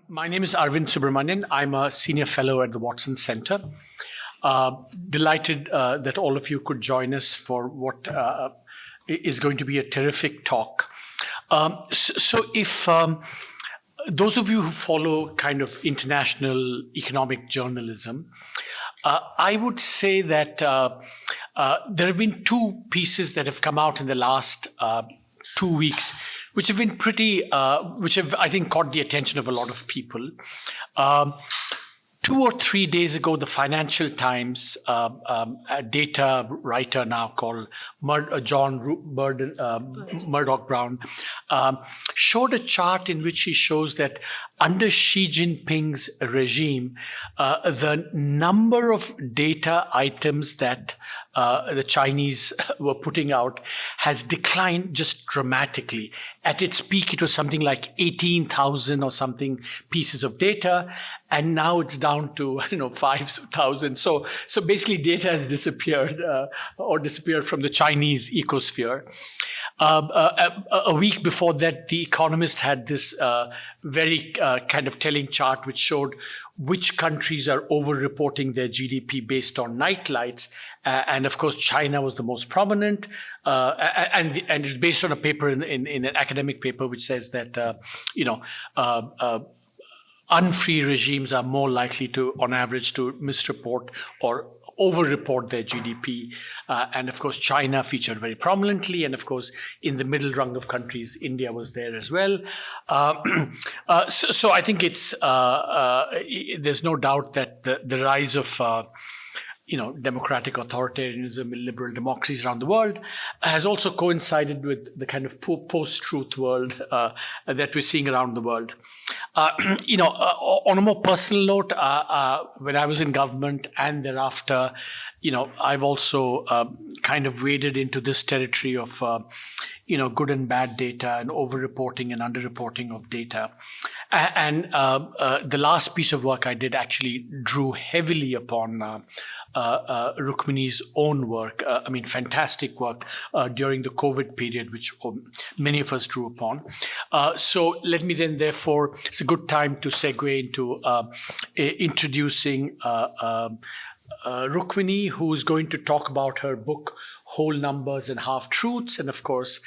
My name is Arvind Subramanian. I'm a senior fellow at the Watson Center. Delighted that all of you could join us for what is going to be a terrific talk. So if those of you who follow kind of international economic journalism, I would say that there have been two pieces that have come out in the last 2 weeks, which have been which have, I think, caught the attention of a lot of people. 2 or 3 days ago, the Financial Times, a data writer now called John Murdoch Brown, showed a chart in which he shows that under Xi Jinping's regime, the number of data items that the Chinese were putting out has declined just dramatically. At its peak, it was something like 18,000 or something pieces of data, and now it's down to 5,000. So basically, data has disappeared from the Chinese ecosphere. A week before that, The Economist had this very kind of telling chart which showed which countries are over-reporting their GDP based on night lights. And of course, China was the most prominent. And it's based on a paper in an academic paper which says that, unfree regimes are more likely to, on average, to misreport or over-report their GDP. And of course, China featured very prominently. And of course, in the middle rung of countries, India was there as well. So I think there's no doubt that the rise of democratic authoritarianism in liberal democracies around the world has also coincided with the kind of post-truth world that we're seeing around the world. On a more personal note, when I was in government and thereafter, I've also kind of waded into this territory of, good and bad data and over-reporting and under-reporting of data. And the last piece of work I did actually drew heavily upon Rukmini's own work. Fantastic work during the COVID period, which many of us drew upon. So let me then, therefore, it's a good time to segue into introducing Rukmini, who's going to talk about her book, Whole Numbers and Half Truths. And of course,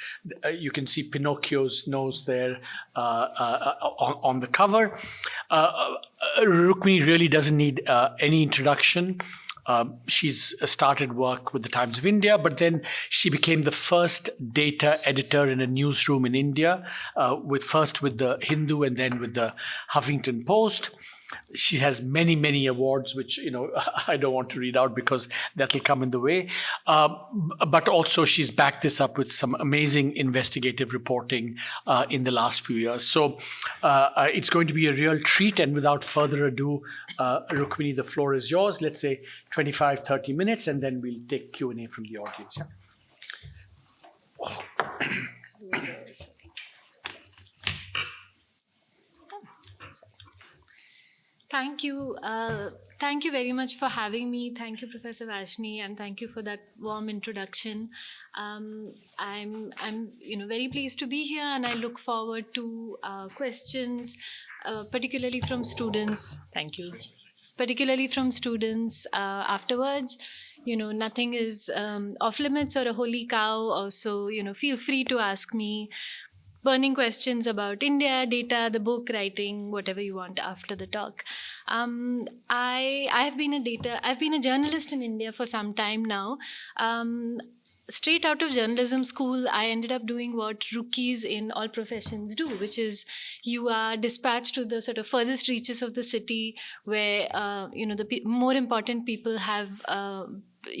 you can see Pinocchio's nose there on the cover. Rukmini really doesn't need any introduction. She's started work with the Times of India, but then she became the first data editor in a newsroom in India, first with the Hindu and then with the Huffington Post. She has many, many awards, which, I don't want to read out because that'll come in the way. But also she's backed this up with some amazing investigative reporting in the last few years. So it's going to be a real treat. And without further ado, Rukmini, the floor is yours. Let's say 25, 30 minutes, and then we'll take Q&A from the audience. Yeah. Thank you. Thank you very much for having me. Thank you, Professor Vashni, and thank you for that warm introduction. I'm very pleased to be here, and I look forward to questions, particularly from students. Thank you. Particularly from students afterwards. Nothing is off limits or a holy cow. So, feel free to ask me burning questions about India, data, the book, writing, whatever you want after the talk. I've been a journalist in India for some time now. Straight out of journalism school, I ended up doing what rookies in all professions do, which is you are dispatched to the sort of furthest reaches of the city where, the more important people have,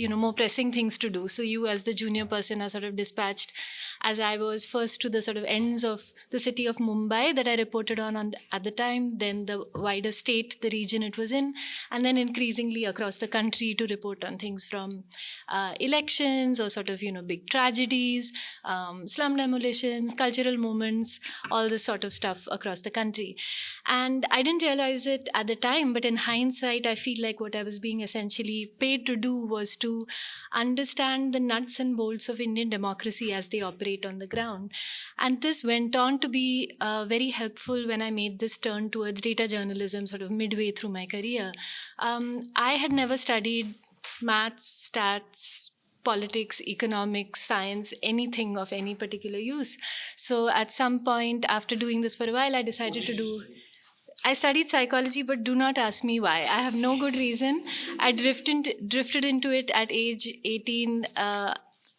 more pressing things to do. So you as the junior person are sort of dispatched, as I was, first to the sort of ends of the city of Mumbai that I reported on at the time, then the wider state, the region it was in, and then increasingly across the country to report on things from elections or sort of, big tragedies, slum demolitions, cultural movements, all this sort of stuff across the country. And I didn't realize it at the time, but in hindsight, I feel like what I was being essentially paid to do was to understand the nuts and bolts of Indian democracy as they operate on the ground. And this went on to be very helpful when I made this turn towards data journalism sort of midway through my career. I had never studied maths, stats, politics, economics, science, anything of any particular use. So at some point after doing this for a while, I decided to do... I studied psychology, but do not ask me why. I have no good reason. I drifted into it at age 18,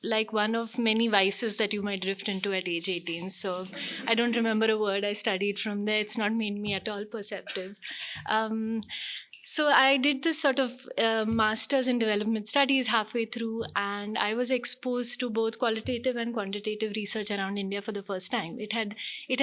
like one of many vices that you might drift into at age 18. So I don't remember a word I studied from there. It's not made me at all perceptive. So I did this sort of master's in development studies halfway through, and I was exposed to both qualitative and quantitative research around India for the first time. It had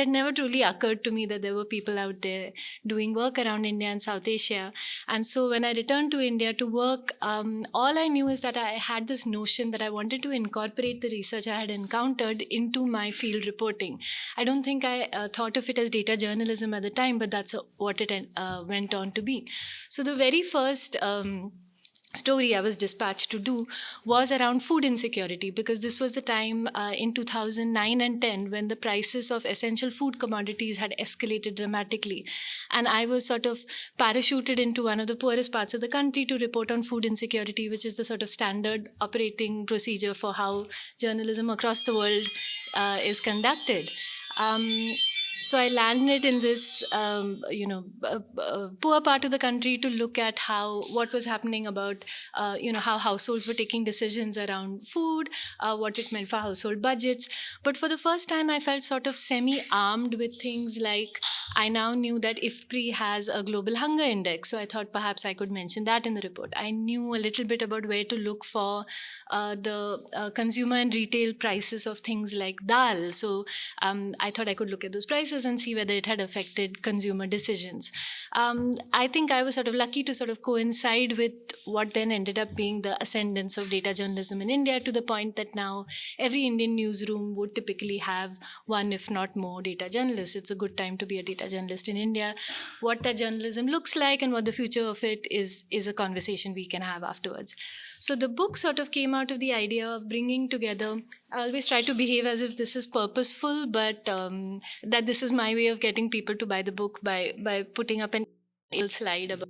never truly occurred to me that there were people out there doing work around India and South Asia. And so when I returned to India to work, all I knew is that I had this notion that I wanted to incorporate the research I had encountered into my field reporting. I don't think I thought of it as data journalism at the time, but that's what it went on to be. So the very first story I was dispatched to do was around food insecurity, because this was the time in 2009 and 10 when the prices of essential food commodities had escalated dramatically. And I was sort of parachuted into one of the poorest parts of the country to report on food insecurity, which is the sort of standard operating procedure for how journalism across the world is conducted. So I landed in this, poor part of the country to look at what was happening about, how households were taking decisions around food, what it meant for household budgets. But for the first time, I felt sort of semi-armed with things like I now knew that IFPRI has a global hunger index. So I thought perhaps I could mention that in the report. I knew a little bit about where to look for the consumer and retail prices of things like dal. So I thought I could look at those prices and see whether it had affected consumer decisions. I think I was sort of lucky to sort of coincide with what then ended up being the ascendance of data journalism in India, to the point that now every Indian newsroom would typically have one, if not more, data journalists. It's a good time to be a data journalist in India. What that journalism looks like and what the future of it is a conversation we can have afterwards. So the book sort of came out of the idea of bringing together... I always try to behave as if this is purposeful, but that this is my way of getting people to buy the book by putting up an slide about...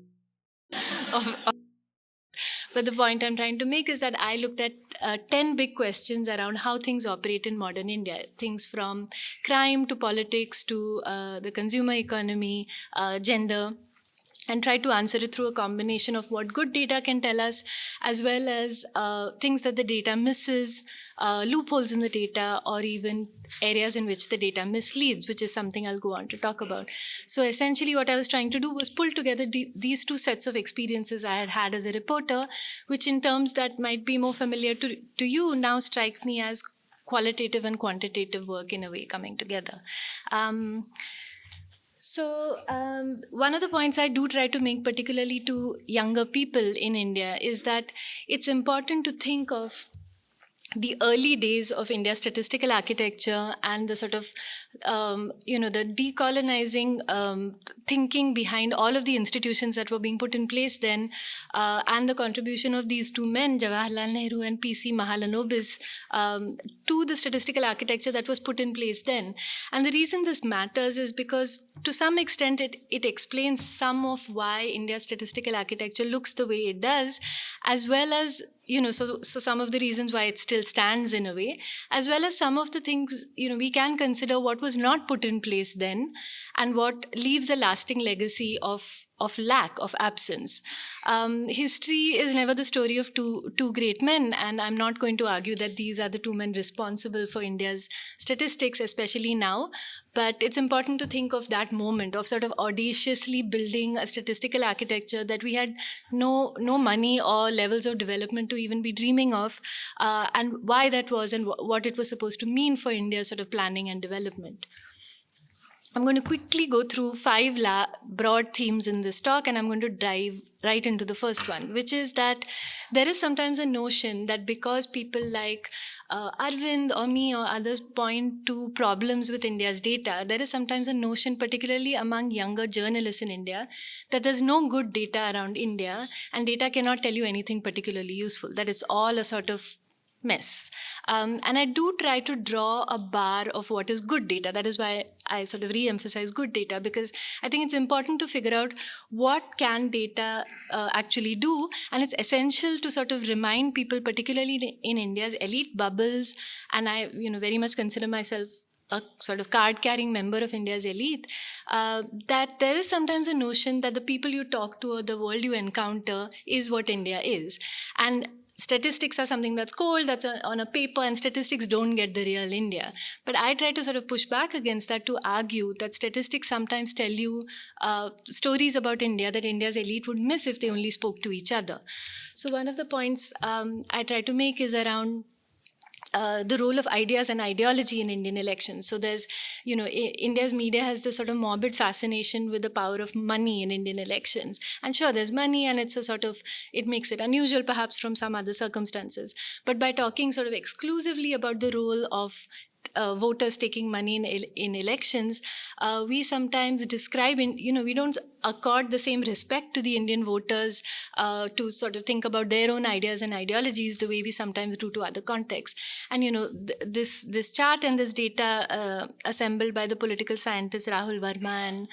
But the point I'm trying to make is that I looked at 10 big questions around how things operate in modern India. Things from crime to politics to the consumer economy, gender, and try to answer it through a combination of what good data can tell us, as well as things that the data misses, loopholes in the data, or even areas in which the data misleads, which is something I'll go on to talk about. So essentially what I was trying to do was pull together these two sets of experiences I had had as a reporter, which in terms that might be more familiar to you now strike me as qualitative and quantitative work in a way coming together. So one of the points I do try to make, particularly to younger people in India, is that it's important to think of the early days of India's statistical architecture and the sort of, the decolonizing thinking behind all of the institutions that were being put in place then, and the contribution of these two men, Jawaharlal Nehru and P.C. Mahalanobis, to the statistical architecture that was put in place then. And the reason this matters is because, to some extent, it explains some of why India's statistical architecture looks the way it does, as well as so some of the reasons why it still stands in a way, as well as some of the things, we can consider what was not put in place then and what leaves a lasting legacy of lack, of absence. History is never the story of two great men, and I'm not going to argue that these are the two men responsible for India's statistics, especially now. But it's important to think of that moment of sort of audaciously building a statistical architecture that we had no money or levels of development to even be dreaming of, and why that was and what it was supposed to mean for India's sort of planning and development. I'm going to quickly go through 5 broad themes in this talk, and I'm going to dive right into the first one, which is that there is sometimes a notion that because people like Arvind or me or others point to problems with India's data, there is sometimes a notion, particularly among younger journalists in India, that there's no good data around India and data cannot tell you anything particularly useful, that it's all a sort of mess. And I do try to draw a bar of what is good data. That is why I sort of re-emphasize good data, because I think it's important to figure out what can data actually do. And it's essential to sort of remind people, particularly in India's elite bubbles, and I very much consider myself a sort of card-carrying member of India's elite, that there is sometimes a notion that the people you talk to or the world you encounter is what India is. And statistics are something that's cold, that's on a paper, and statistics don't get the real India. But I try to sort of push back against that, to argue that statistics sometimes tell you stories about India that India's elite would miss if they only spoke to each other. So one of the points I try to make is around the role of ideas and ideology in Indian elections. So there's, India's media has this sort of morbid fascination with the power of money in Indian elections. And sure, there's money, and it's a sort of, it makes it unusual perhaps from some other circumstances. But by talking sort of exclusively about the role of voters taking money in elections, we sometimes describe, we don't accord the same respect to the Indian voters to sort of think about their own ideas and ideologies the way we sometimes do to other contexts. And this chart and this data assembled by the political scientists Rahul Verma and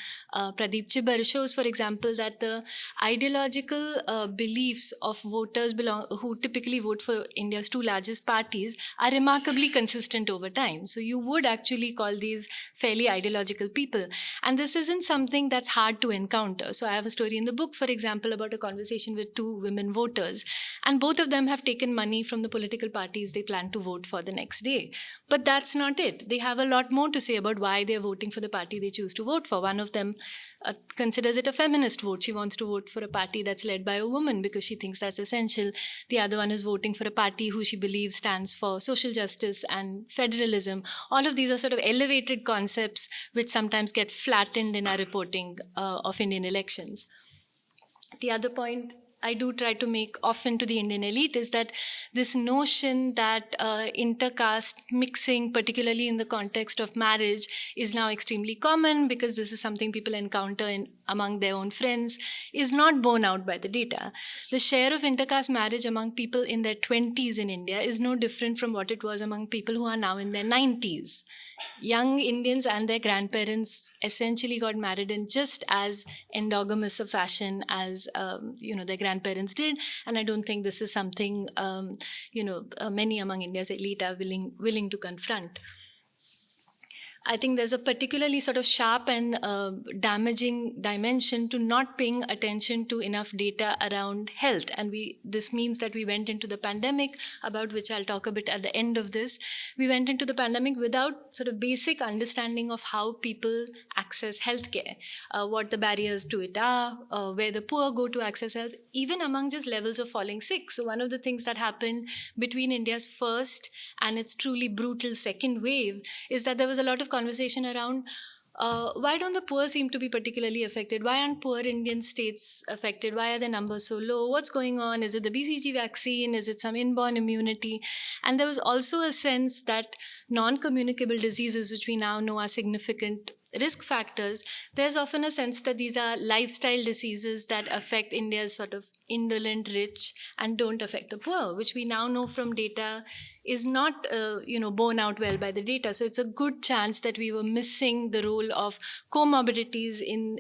Pradeep Chibbar shows, for example, that the ideological beliefs of voters who typically vote for India's 2 largest parties are remarkably consistent over time. So you would actually call these fairly ideological people. And this isn't something that's hard to encounter. So I have a story in the book, for example, about a conversation with 2 women voters. And both of them have taken money from the political parties they plan to vote for the next day. But that's not it. They have a lot more to say about why they're voting for the party they choose to vote for. One of them considers it a feminist vote. She wants to vote for a party that's led by a woman because she thinks that's essential. The other one is voting for a party who she believes stands for social justice and federalism. All of these are sort of elevated concepts which sometimes get flattened in our reporting of Indian elections. The other point I do try to make often to the Indian elite is that this notion that intercaste mixing, particularly in the context of marriage, is now extremely common because this is something people encounter among their own friends, is not borne out by the data. The share of intercaste marriage among people in their 20s in India is no different from what it was among people who are now in their 90s. Young Indians and their grandparents essentially got married in just as endogamous a fashion as their grandparents did, and I don't think this is something many among India's elite are willing to confront. I think there's a particularly sort of sharp and damaging dimension to not paying attention to enough data around health. And this means that we went into the pandemic, about which I'll talk a bit at the end of this. We went into the pandemic without sort of basic understanding of how people access healthcare, what the barriers to it are, where the poor go to access health, even among just levels of falling sick. So one of the things that happened between India's first and its truly brutal second wave is that there was a lot of conversation around why don't the poor seem to be particularly affected? Why aren't poor Indian states affected? Why are the numbers so low? What's going on? Is it the BCG vaccine? Is it some inborn immunity? And there was also a sense that non-communicable diseases, which we now know are significant risk factors, there's often a sense that these are lifestyle diseases that affect India's sort of indolent rich and don't affect the poor, which we now know from data is not borne out well by the data. So it's a good chance that we were missing the role of comorbidities in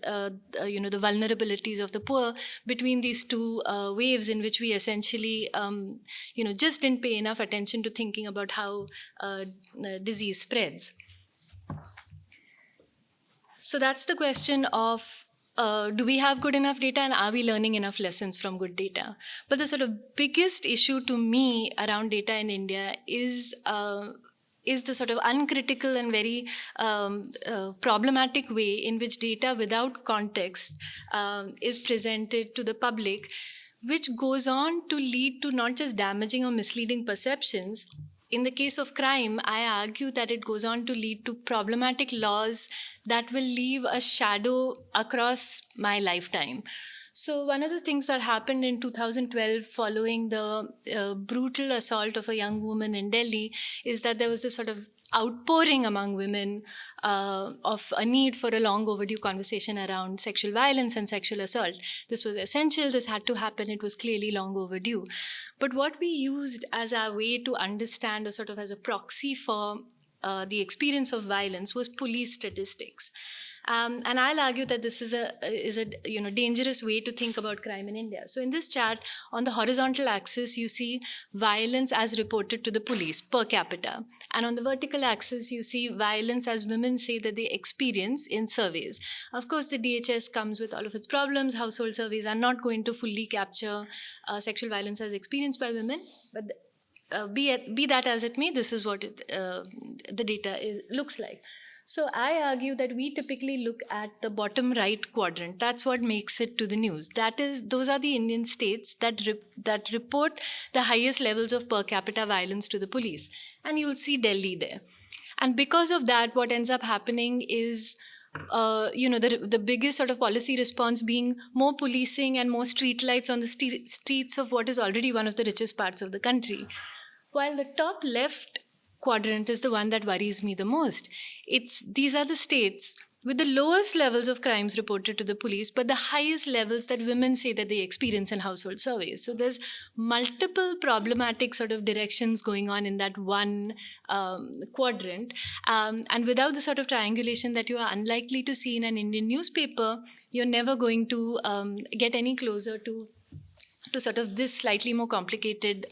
the vulnerabilities of the poor between these 2 waves, in which we essentially just didn't pay enough attention to thinking about how disease spreads. So that's the question of do we have good enough data, and are we learning enough lessons from good data? But the sort of biggest issue to me around data in India is the sort of uncritical and very problematic way in which data without context is presented to the public, which goes on to lead to not just damaging or misleading perceptions, in the case of crime, I argue that it goes on to lead to problematic laws that will leave a shadow across my lifetime. So one of the things that happened in 2012 following the brutal assault of a young woman in Delhi is that there was this sort of outpouring among women of a need for a long overdue conversation around sexual violence and sexual assault. This was essential, this had to happen, it was clearly long overdue. But what we used as our way to understand, or sort of as a proxy for the experience of violence, was police statistics. And I'll argue that this is a dangerous way to think about crime in India. So in this chart, on the horizontal axis, you see violence as reported to the police per capita. And on the vertical axis, you see violence as women say that they experience in surveys. Of course, the DHS comes with all of its problems. Household surveys are not going to fully capture sexual violence as experienced by women. But be that as it may, this is what the data looks like. So I argue that we typically look at the bottom right quadrant. That's what makes it to the news. Those are the Indian states that report the highest levels of per capita violence to the police. And you'll see Delhi there. And because of that, what ends up happening is the biggest sort of policy response being more policing and more street lights on the streets of what is already one of the richest parts of the country. While the top left quadrant is the one that worries me the most. These are the states with the lowest levels of crimes reported to the police, but the highest levels that women say that they experience in household surveys. So there's multiple problematic sort of directions going on in that one quadrant. And without the sort of triangulation that you are unlikely to see in an Indian newspaper, you're never going to get any closer to sort of this slightly more complicated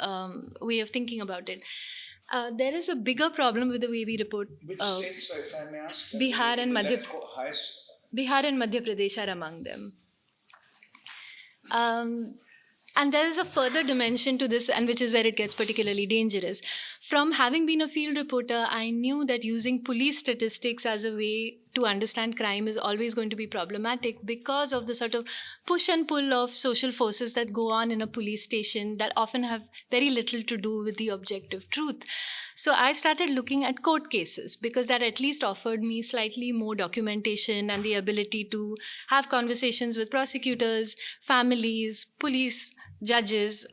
way of thinking about it. There is a bigger problem with the way we report. Which states, if I may ask? Bihar and Madhya Pradesh are among them. And there is a further dimension to this, and which is where it gets particularly dangerous. From having been a field reporter, I knew that using police statistics as a way to understand crime is always going to be problematic because of the sort of push and pull of social forces that go on in a police station that often have very little to do with the objective truth. So I started looking at court cases because that at least offered me slightly more documentation and the ability to have conversations with prosecutors, families, police, judges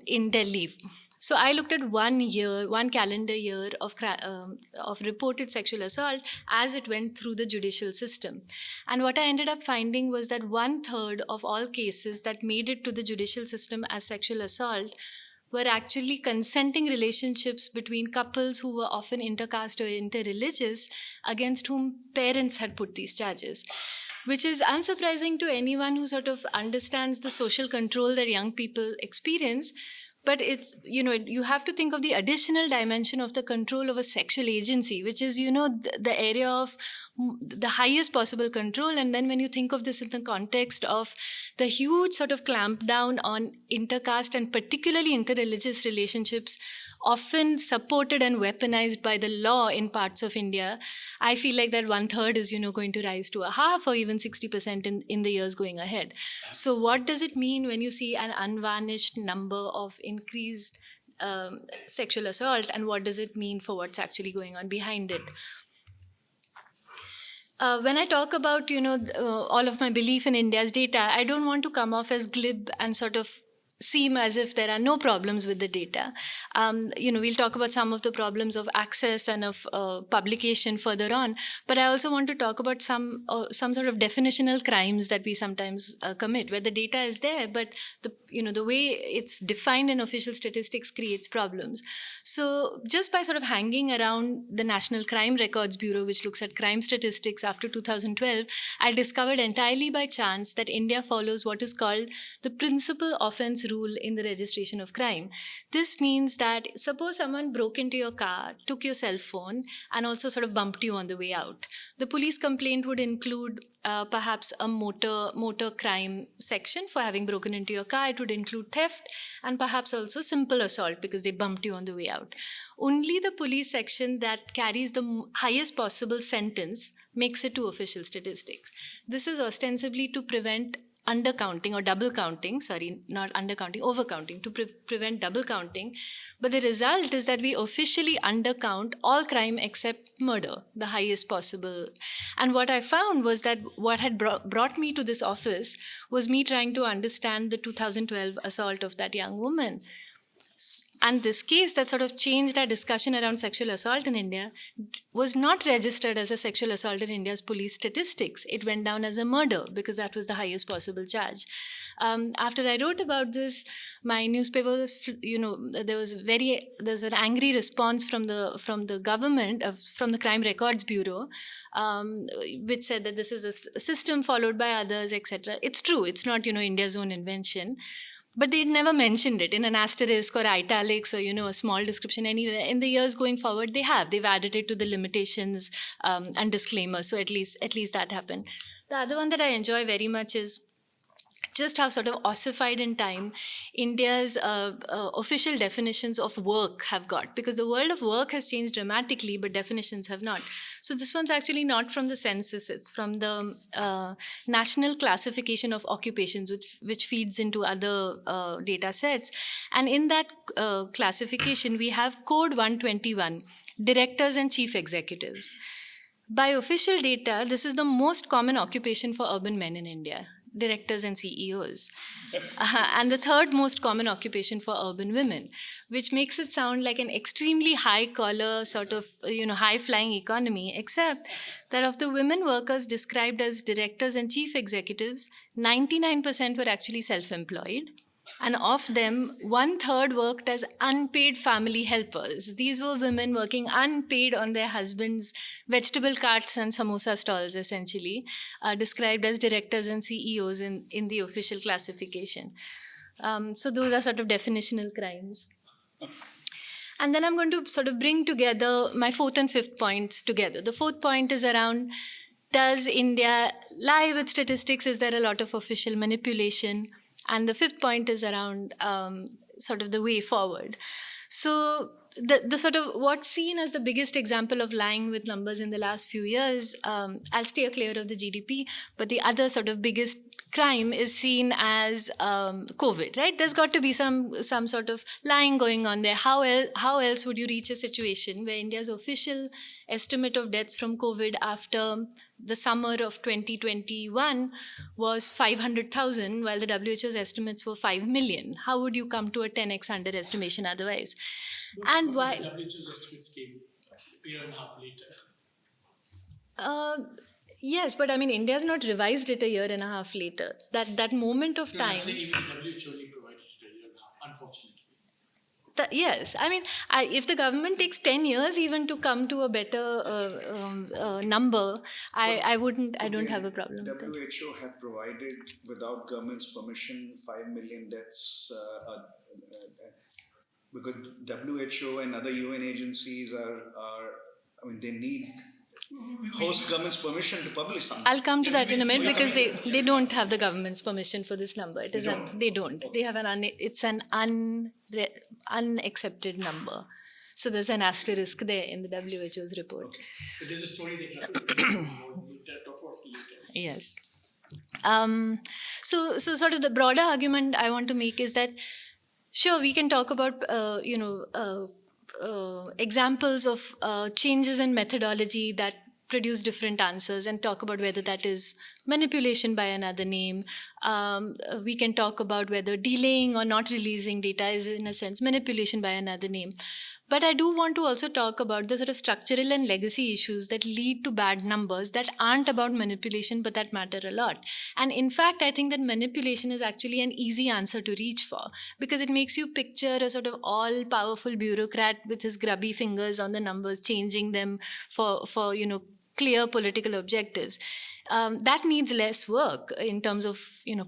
in Delhi. So I looked at 1 calendar year of reported sexual assault as it went through the judicial system. And what I ended up finding was that 1/3 of all cases that made it to the judicial system as sexual assault were actually consenting relationships between couples who were often intercaste or interreligious against whom parents had put these charges. Which is unsurprising to anyone who sort of understands the social control that young people experience. But it's, you have to think of the additional dimension of the control of a sexual agency, which is, the area of the highest possible control. And then when you think of this in the context of the huge sort of clampdown on intercaste and particularly interreligious relationships, often supported and weaponized by the law in parts of India, I feel like that 1/3 is, going to rise to a half or even 60% in the years going ahead. So what does it mean when you see an unvarnished number of increased sexual assault, and what does it mean for what's actually going on behind it? When I talk about, all of my belief in India's data, I don't want to come off as glib and sort of seem as if there are no problems with the data. We'll talk about some of the problems of access and of publication further on, but I also want to talk about some sort of definitional crimes that we sometimes commit, where the data is there, but the way it's defined in official statistics creates problems. So just by sort of hanging around the National Crime Records Bureau, which looks at crime statistics after 2012, I discovered entirely by chance that India follows what is called the principal offense rule in the registration of crime. This means that suppose someone broke into your car, took your cell phone, and also sort of bumped you on the way out. The police complaint would include perhaps a motor crime section for having broken into your car. It would include theft and perhaps also simple assault because they bumped you on the way out. Only the police section that carries the highest possible sentence makes it to official statistics. This is ostensibly to prevent undercounting or double counting, sorry, not undercounting, overcounting, to prevent double counting. But the result is that we officially undercount all crime except murder, the highest possible. And what I found was that what had brought me to this office was me trying to understand the 2012 assault of that young woman. And this case that sort of changed our discussion around sexual assault in India was not registered as a sexual assault in India's police statistics. It went down as a murder because that was the highest possible charge. After I wrote about this, my newspaper was, there was an angry response from the government, from the Crime Records Bureau, which said that this is a system followed by others, etc. It's true. It's not, India's own invention. But they'd never mentioned it in an asterisk or italics or, a small description anywhere. In the years going forward, they've added it to the limitations and disclaimers. So at least that happened. The other one that I enjoy very much is just how sort of ossified in time India's official definitions of work have got. Because the world of work has changed dramatically, but definitions have not. So this one's actually not from the census, it's from the National Classification of Occupations, which feeds into other data sets. And in that classification, we have Code 121, Directors and Chief Executives. By official data, this is the most common occupation for urban men in India. Directors and CEOs. And the third most common occupation for urban women, which makes it sound like an extremely high-collar, sort of, high-flying economy, except that of the women workers described as directors and chief executives, 99% were actually self-employed. And of them, 1/3 worked as unpaid family helpers. These were women working unpaid on their husbands' vegetable carts and samosa stalls, essentially, described as directors and CEOs in the official classification. So those are sort of definitional crimes. And then I'm going to sort of bring together my fourth and fifth points together. The fourth point is around, does India lie with statistics? Is there a lot of official manipulation? And the fifth point is around sort of the way forward. So the sort of what's seen as the biggest example of lying with numbers in the last few years, I'll steer clear of the GDP, but the other sort of biggest crime is seen as COVID, right? There's got to be some sort of lying going on there. How else would you reach a situation where India's official estimate of deaths from COVID after the summer of 2021 was 500,000, while the WHO's estimates were 5 million? How would you come to a 10x underestimation otherwise? And why? The WHO's estimates came a year and a half later. Yes, but I mean, India's not revised it a year and a half later. That moment of time. I'm saying even the WHO only provided it a year and a half, unfortunately. Yes, I mean, if the government takes 10 years even to come to a better number, I don't have a problem with that. WHO have provided, without government's permission, 5 million deaths. Because WHO and other UN agencies they need host government's permission to publish something. I'll come to that in a minute, because they don't have the government's permission for this number. They don't. Okay. They have it's an unaccepted number. So there's an asterisk there in the WHO's report. Okay. But there's a story that we'll talk about later. Yes. So sort of the broader argument I want to make is that, sure, we can talk about, examples of changes in methodology that produce different answers, and talk about whether that is manipulation by another name. We can talk about whether delaying or not releasing data is, in a sense, manipulation by another name. But I do want to also talk about the sort of structural and legacy issues that lead to bad numbers that aren't about manipulation, but that matter a lot. And in fact, I think that manipulation is actually an easy answer to reach for, because it makes you picture a sort of all-powerful bureaucrat with his grubby fingers on the numbers, changing them for clear political objectives. That needs less work in terms of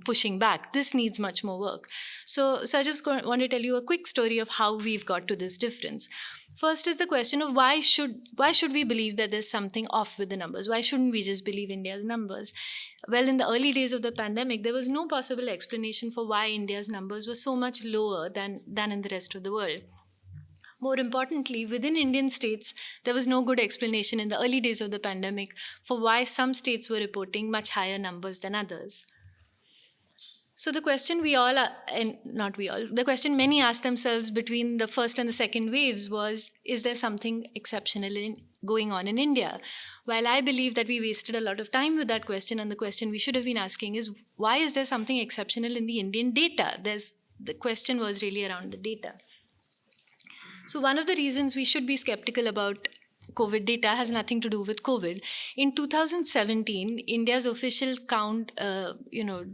pushing back. This needs much more work. So I just want to tell you a quick story of how we've got to this difference. First is the question of why should we believe that there's something off with the numbers? Why shouldn't we just believe India's numbers? Well, in the early days of the pandemic, there was no possible explanation for why India's numbers were so much lower than in the rest of the world. More importantly, within Indian states, there was no good explanation in the early days of the pandemic for why some states were reporting much higher numbers than others. So the question we all, and not we all, the question many asked themselves between the first and the second waves was, is there something exceptional going on in India? While I believe that we wasted a lot of time with that question, and the question we should have been asking is, why is there something exceptional in the Indian data? The question was really around the data. So one of the reasons we should be skeptical about COVID data has nothing to do with COVID. In 2017, India's official count,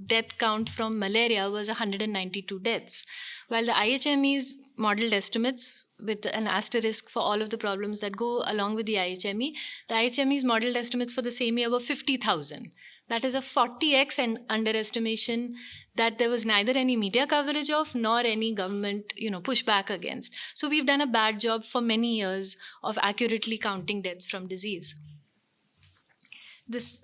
death count from malaria was 192 deaths, while the IHME's modeled estimates, with an asterisk for all of the problems that go along with the IHME's modeled estimates for the same year were 50,000. That is a 40x and underestimation that there was neither any media coverage of nor any government, pushback against. So we've done a bad job for many years of accurately counting deaths from disease. This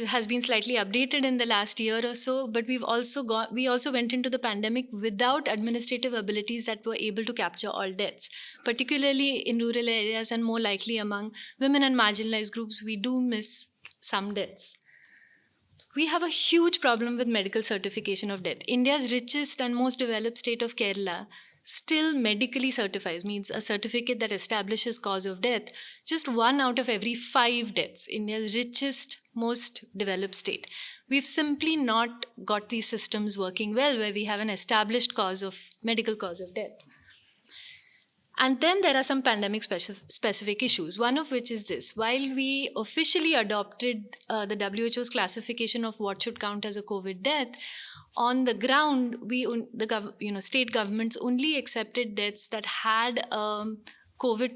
has been slightly updated in the last year or so, but we also went into the pandemic without administrative abilities that were able to capture all deaths, particularly in rural areas and more likely among women and marginalized groups. We do miss some deaths. We have a huge problem with medical certification of death. India's richest and most developed state of Kerala still medically certifies, means a certificate that establishes cause of death, just 1 out of every 5 deaths, India's richest, most developed state. We've simply not got these systems working well where we have an established medical cause of death. And then there are some pandemic specific issues, one of which is this. While we officially adopted the WHO's classification of what should count as a COVID death, on the ground, state governments only accepted deaths that had COVID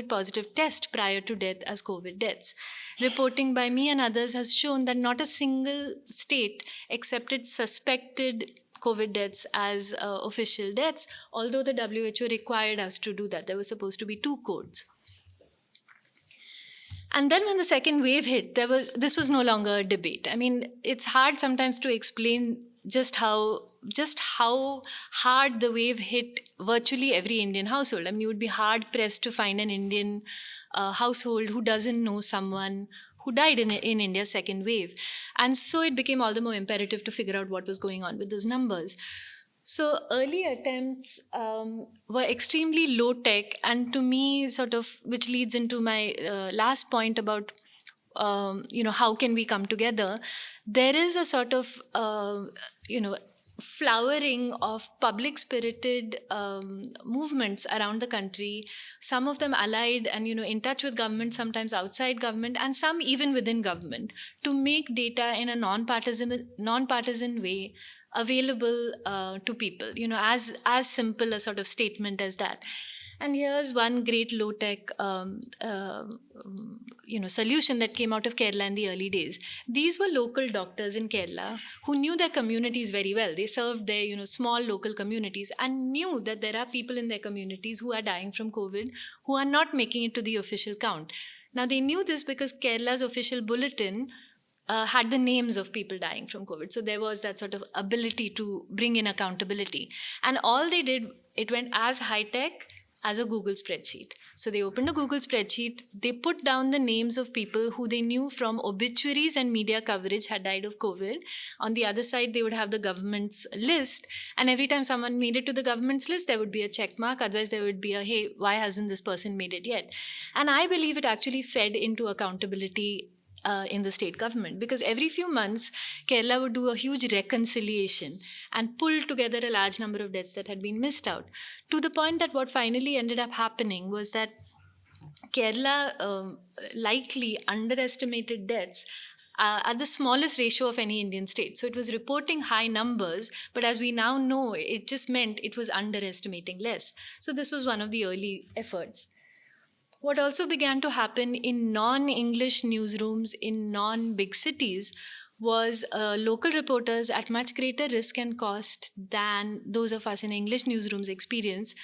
positive test prior to death as COVID deaths. Reporting by me and others has shown that not a single state accepted suspected COVID deaths as official deaths, although the WHO required us to do that. There were supposed to be 2 codes. And then when the second wave hit, this was no longer a debate. I mean, it's hard sometimes to explain just how hard the wave hit virtually every Indian household. I mean, you would be hard-pressed to find an Indian household who doesn't know someone who died in India's second wave. And so it became all the more imperative to figure out what was going on with those numbers. So early attempts were extremely low-tech, and to me, which leads into my last point about, how can we come together? There is a sort of, flowering of public-spirited movements around the country, some of them allied and in touch with government, sometimes outside government, and some even within government, to make data in a non-partisan way available to people, as simple a sort of statement as that. And here's one great low-tech solution that came out of Kerala in the early days. These were local doctors in Kerala who knew their communities very well. They served their small local communities and knew that there are people in their communities who are dying from COVID who are not making it to the official count. Now, they knew this because Kerala's official bulletin had the names of people dying from COVID. So there was that sort of ability to bring in accountability. And all they did, it went as high-tech as a Google spreadsheet. So they opened a Google spreadsheet, they put down the names of people who they knew from obituaries and media coverage had died of COVID. On the other side, they would have the government's list. And every time someone made it to the government's list, there would be a check mark. Otherwise, there would be a, hey, why hasn't this person made it yet? And I believe it actually fed into accountability in the state government, because every few months, Kerala would do a huge reconciliation and pull together a large number of deaths that had been missed out, to the point that what finally ended up happening was that Kerala likely underestimated deaths at the smallest ratio of any Indian state. So it was reporting high numbers, but as we now know, it just meant it was underestimating less. So this was one of the early efforts. What also began to happen in non-English newsrooms in non-big cities was local reporters at much greater risk and cost than those of us in English newsrooms experience,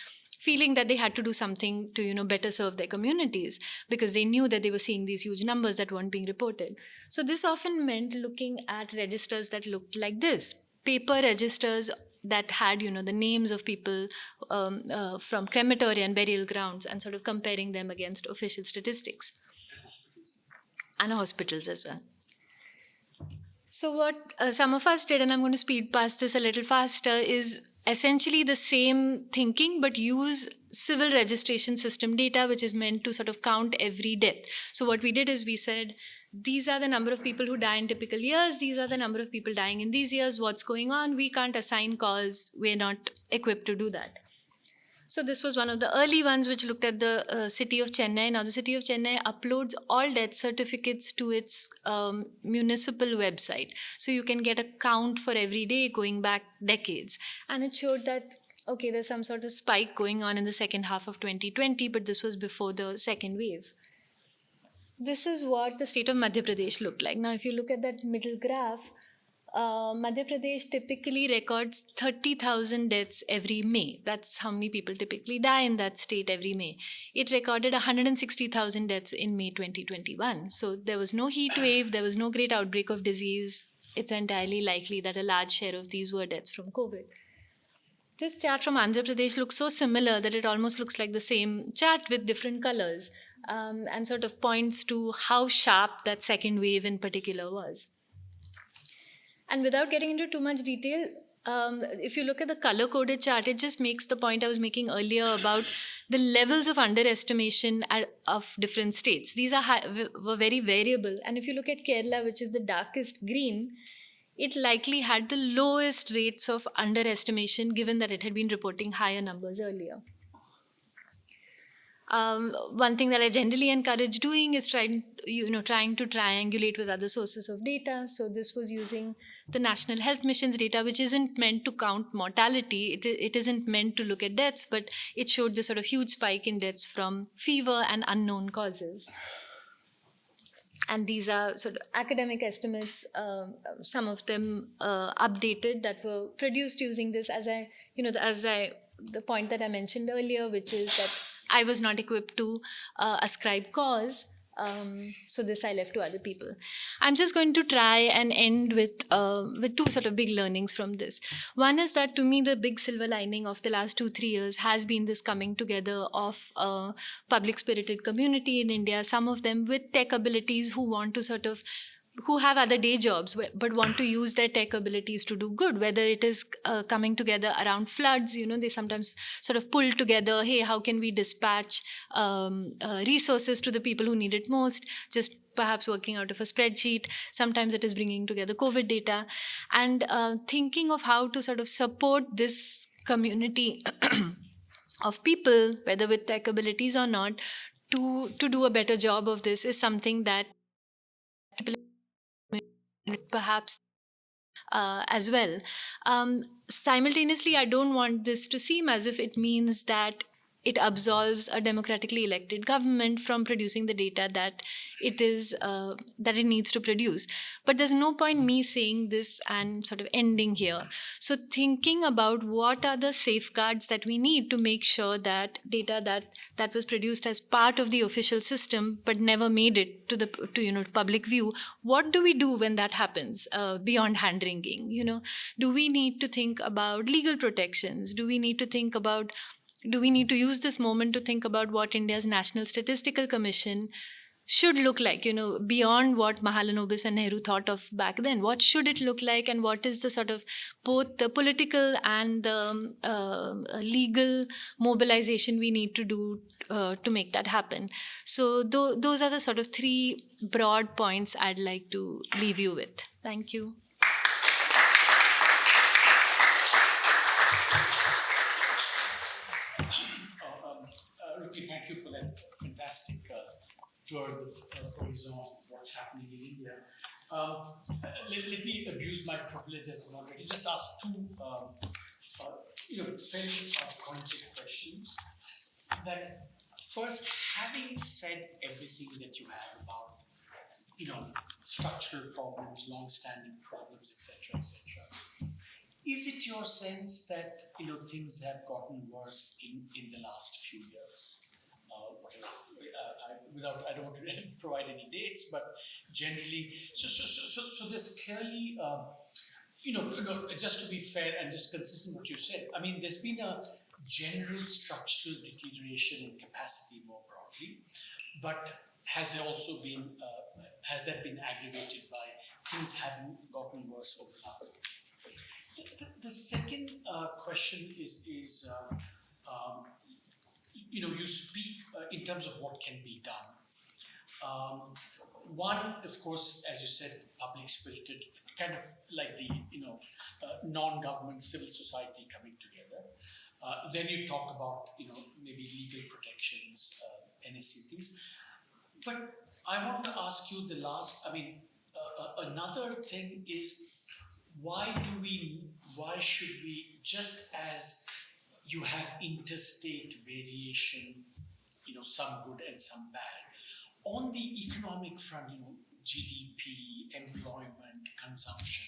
feeling that they had to do something to better serve their communities, because they knew that they were seeing these huge numbers that weren't being reported. So this often meant looking at registers that looked like this, paper registers that had, the names of people from crematoria and burial grounds, and sort of comparing them against official statistics. And hospitals as well. So what some of us did, and I'm going to speed past this a little faster, is essentially the same thinking but use civil registration system data, which is meant to sort of count every death. So what we did is we said, these are the number of people who die in typical years, these are the number of people dying in these years, what's going on? We can't assign cause, we're not equipped to do that. So this was one of the early ones which looked at the city of Chennai. Now the city of Chennai uploads all death certificates to its municipal website. So you can get a count for every day going back decades. And it showed that, okay, there's some sort of spike going on in the second half of 2020, but this was before the second wave. This is what the state of Madhya Pradesh looked like. Now if you look at that middle graph, Madhya Pradesh typically records 30,000 deaths every May. That's how many people typically die in that state every May. It recorded 160,000 deaths in May 2021. So there was no heat wave, there was no great outbreak of disease. It's entirely likely that a large share of these were deaths from COVID. This chart from Andhra Pradesh looks so similar that it almost looks like the same chart with different colors, and sort of points to how sharp that second wave in particular was. And without getting into too much detail, if you look at the color-coded chart, it just makes the point I was making earlier about the levels of underestimation of different states. These were very variable. And if you look at Kerala, which is the darkest green, it likely had the lowest rates of underestimation, given that it had been reporting higher numbers earlier. One thing that I generally encourage doing is trying to triangulate with other sources of data. So this was using the National Health Mission's data, which isn't meant to count mortality. It isn't meant to look at deaths, but it showed this sort of huge spike in deaths from fever and unknown causes. And these are sort of academic estimates, some of them updated, that were produced using this the point that I mentioned earlier, which is that I was not equipped to ascribe cause. So this I left to other people. I'm just going to try and end with two sort of big learnings from this. One is that, to me, the big silver lining of the last 2-3 years has been this coming together of a public-spirited community in India, some of them with tech abilities who have other day jobs but want to use their tech abilities to do good, whether it is coming together around floods. They sometimes sort of pull together, hey, how can we dispatch resources to the people who need it most, just perhaps working out of a spreadsheet. Sometimes it is bringing together COVID data and thinking of how to sort of support this community of people, whether with tech abilities or not, to do a better job of this is something that perhaps as well. Simultaneously, I don't want this to seem as if it means that it absolves a democratically elected government from producing the data that it needs to produce. But there's no point me saying this and sort of ending here. So thinking about what are the safeguards that we need to make sure that data that was produced as part of the official system but never made it to public view, what do we do when that happens beyond hand wringing? Do we need to think about legal protections? Do we need to use this moment to think about what India's National Statistical Commission should look like, beyond what Mahalanobis and Nehru thought of back then? What should it look like, and what is the sort of both the political and the legal mobilization we need to do to make that happen? So those are the sort of 3 broad points I'd like to leave you with. Thank you. Rukmini, thank you for that fantastic tour of horizon of what's happening in India. Let me abuse my privilege as a moderator. Just ask 2 fairly pointed questions. That first, having said everything that you have about structural problems, long-standing problems, etc., is it your sense that things have gotten worse in the last few years? I don't want to provide any dates, but generally, so there's clearly, just to be fair and just consistent with what you said, I mean, there's been a general structural deterioration in capacity more broadly, but has that been aggravated by things haven't gotten worse over the last. The second question is you speak in terms of what can be done. One, of course, as you said, public spirited, kind of like the non-government civil society coming together. Then you talk about maybe legal protections, NSC things. But I want to ask you another thing is why should we, just as you have interstate variation, some good and some bad, on the economic front, GDP, employment, consumption,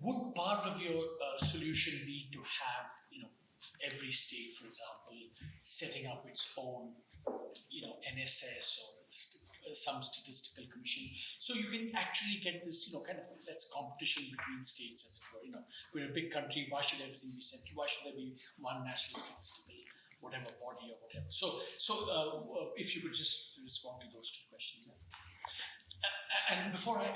would part of your solution be to have, every state, for example, setting up its own, NSS or some statistical commission, so you can actually get this, kind of that's competition between states, as it were. We're a big country. Why should everything be central? Why should there be one national statistical whatever body or whatever? So if you could just respond to those two questions. And before I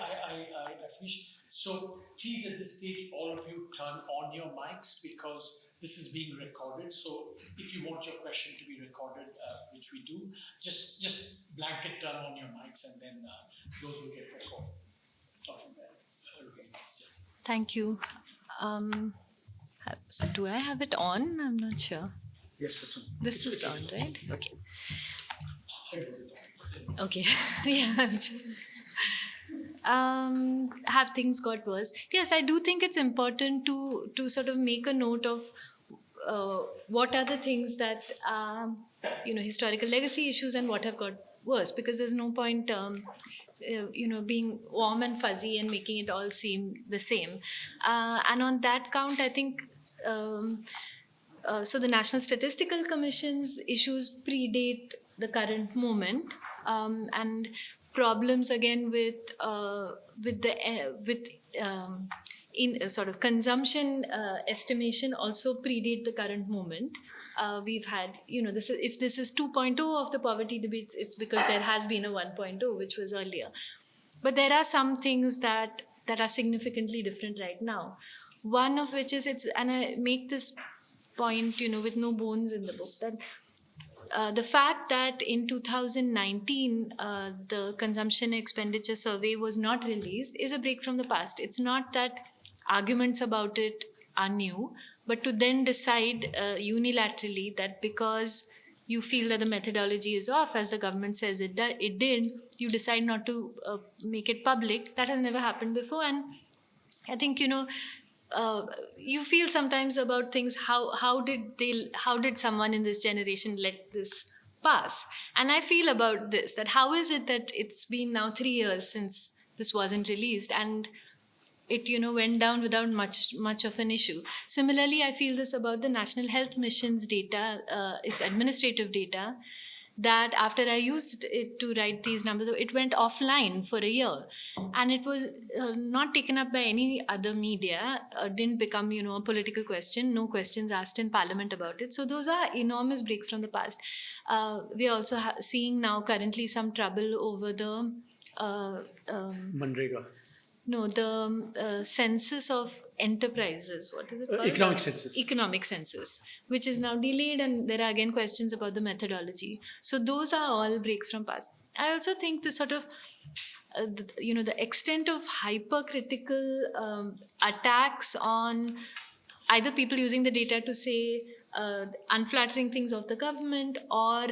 finish, so please at this stage, all of you turn on your mics because this is being recorded. So if you want your question to be recorded, which we do, just blanket turn on your mics and then those will get recorded. Thank you. So do I have it on? I'm not sure. Yes, that's on. This is on, right? Okay. Okay. Have things got worse? Yes, I do think it's important to sort of make a note of what are the things that historical legacy issues and what have got worse, because there's no point being warm and fuzzy and making it all seem the same. And on that count, I think so the National Statistical Commission's issues predate the current moment, and problems again with in sort of consumption estimation also predate the current moment. We've had, if this is 2.0 of the poverty debates, it's because there has been a 1.0, which was earlier. But there are some things that are significantly different right now. One of which is, and I make this point, with no bones in the book, that the fact that in 2019 the consumption expenditure survey was not released is a break from the past. It's not that arguments about it are new, but to then decide unilaterally that because you feel that the methodology is off, as the government says it did, you decide not to make it public. That has never happened before. And I think, you feel sometimes about things, how did someone in this generation let this pass? And I feel about this, that how is it that it's been now 3 years since this wasn't released and it went down without much of an issue. Similarly, I feel this about the National Health Mission's data, its administrative data, that after I used it to write these numbers, it went offline for a year. And it was not taken up by any other media, didn't become, a political question, no questions asked in Parliament about it. So those are enormous breaks from the past. We are also seeing now currently some trouble over the... Manrega. No, the census of enterprises. What is it called? Economic census. Economic census, which is now delayed, and there are again questions about the methodology. So those are all breaks from past. I also think the sort of, the extent of hypercritical attacks on either people using the data to say unflattering things of the government or,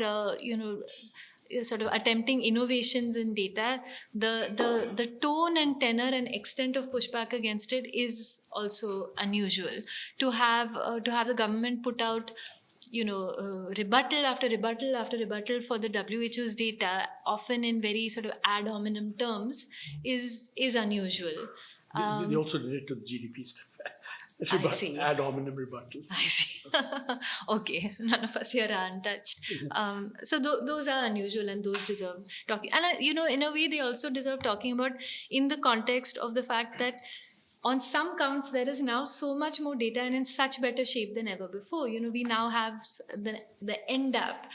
sort of attempting innovations in data, the tone and tenor and extent of pushback against it is also unusual. To have the government put out, rebuttal after rebuttal after rebuttal for the WHO's data, often in very sort of ad hominem terms, is unusual. They also did it to the GDP stuff. I see. Ad hominem rebuttals. I see. Okay, so none of us here are untouched. So those are unusual and those deserve talking. And, in a way, they also deserve talking about in the context of the fact that on some counts, there is now so much more data and in such better shape than ever before. We now have the End app,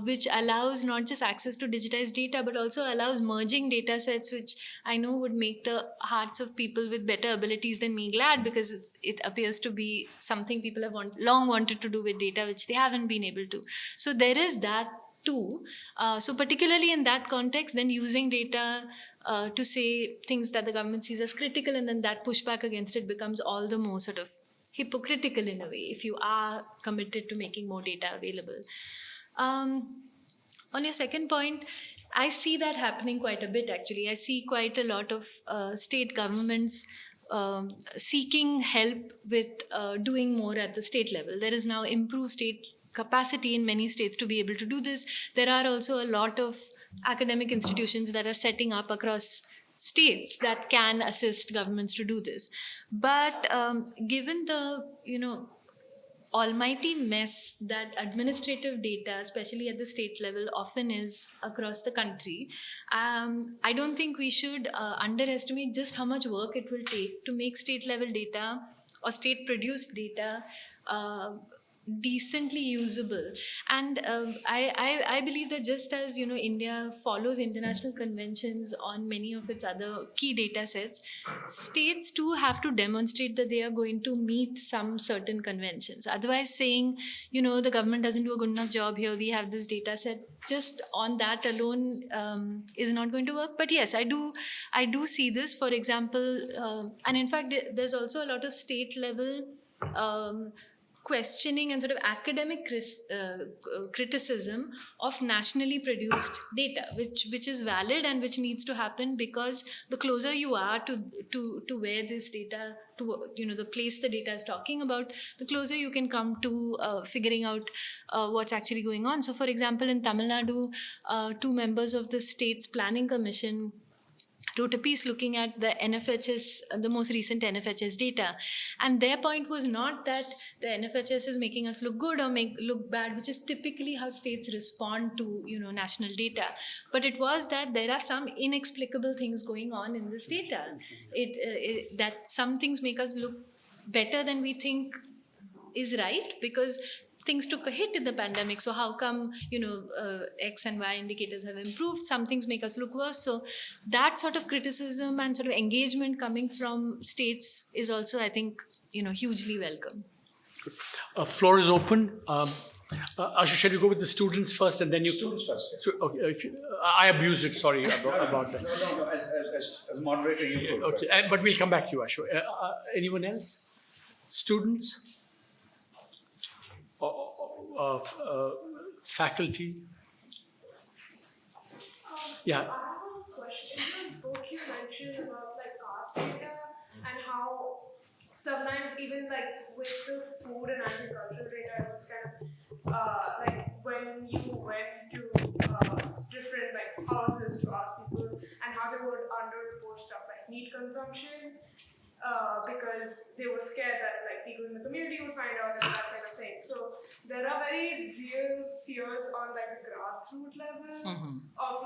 which allows not just access to digitized data, but also allows merging data sets, which I know would make the hearts of people with better abilities than me glad, because it appears to be something people have long wanted to do with data, which they haven't been able to. So there is that too. So particularly in that context, then using data to say things that the government sees as critical, and then that pushback against it becomes all the more sort of hypocritical in a way, if you are committed to making more data available. On your second point, I see that happening quite a bit, actually. I see quite a lot of state governments seeking help with doing more at the state level. There is now improved state capacity in many states to be able to do this. There are also a lot of academic institutions that are setting up across states that can assist governments to do this. But given the, almighty mess that administrative data, especially at the state level, often is across the country, I don't think we should underestimate just how much work it will take to make state level data or state produced data decently usable. And I believe that just as India follows international conventions on many of its other key data sets, states too have to demonstrate that they are going to meet some certain conventions. Otherwise, saying the government doesn't do a good enough job here, we have this data set, just on that alone is not going to work. But yes, I do see this, for example, and in fact there's also a lot of state level questioning and sort of academic criticism of nationally produced data, which is valid and which needs to happen, because the closer you are to where this data, to the place the data is talking about, the closer you can come to figuring out what's actually going on. So, for example, in Tamil Nadu, two members of the state's planning commission wrote a piece looking at the NFHS, the most recent NFHS data. And their point was not that the NFHS is making us look good or look bad, which is typically how states respond to, national data. But it was that there are some inexplicable things going on in this data. That some things make us look better than we think is right, because things took a hit in the pandemic. So how come, X and Y indicators have improved? Some things make us look worse. So that sort of criticism and sort of engagement coming from states is also, I think, hugely welcome. Floor is open. Ashu, shall you go with the students first and then you... Students first. So, okay, I abused it, sorry about that. No. As moderator, you could. Okay, but we'll come back to you, Ashu. Anyone else? Students? Faculty? Yeah. I have a question. In your book, you mentioned about caste data and how sometimes even with the food and agricultural data, it was kind of when you went to different houses to ask people and how they would underreport stuff like meat consumption. Because they were scared that people in the community would find out and that kind of thing. So there are very real fears on a grassroots level of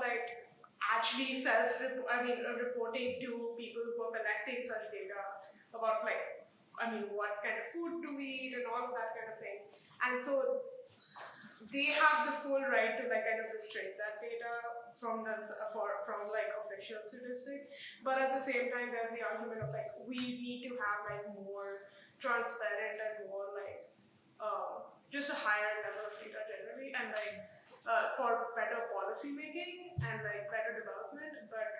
actually reporting to people who are collecting such data about what kind of food do we eat and all of that kind of thing. And so they have the full right to kind of restrict that data from official statistics, but at the same time there's the argument of we need to have more transparent and more just a higher level of data generally, and for better policy making and better development. But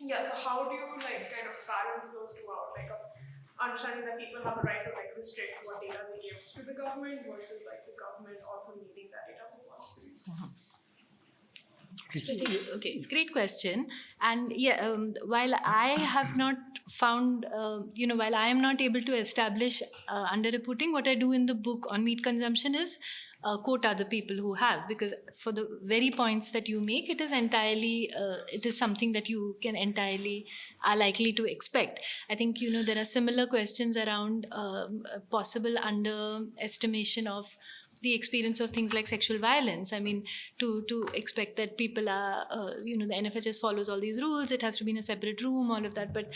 yeah, so how do you kind of balance those two out, of understanding that people have a right to restrict what data they give to the government versus the government also needing that data for policy? Okay, great question. And yeah, while I have not found, while I am not able to establish underreporting, what I do in the book on meat consumption is quote other people who have, because for the very points that you make, it is entirely, it is something that you can entirely are likely to expect. I think, there are similar questions around possible underestimation of the experience of things like sexual violence. I mean, to expect that people are, the NFHS follows all these rules, it has to be in a separate room, all of that. But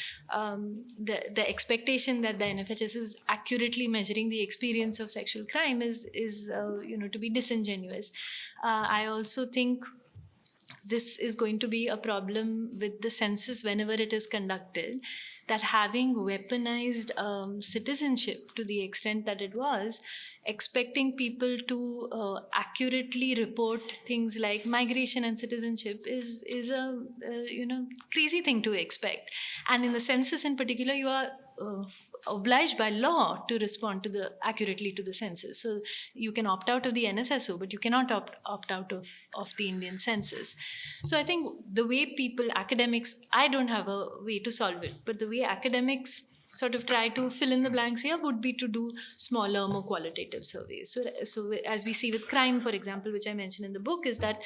the expectation that the NFHS is accurately measuring the experience of sexual crime is to be disingenuous. I also think this is going to be a problem with the census whenever it is conducted, that having weaponized citizenship to the extent that it was, expecting people to accurately report things like migration and citizenship is a crazy thing to expect. And in the census in particular, you are obliged by law to respond accurately to the census. So you can opt out of the NSSO, but you cannot opt out of the Indian census. So I think the way academics, I don't have a way to solve it, but the way academics sort of try to fill in the blanks here would be to do smaller, more qualitative surveys. So as we see with crime, for example, which I mentioned in the book, is that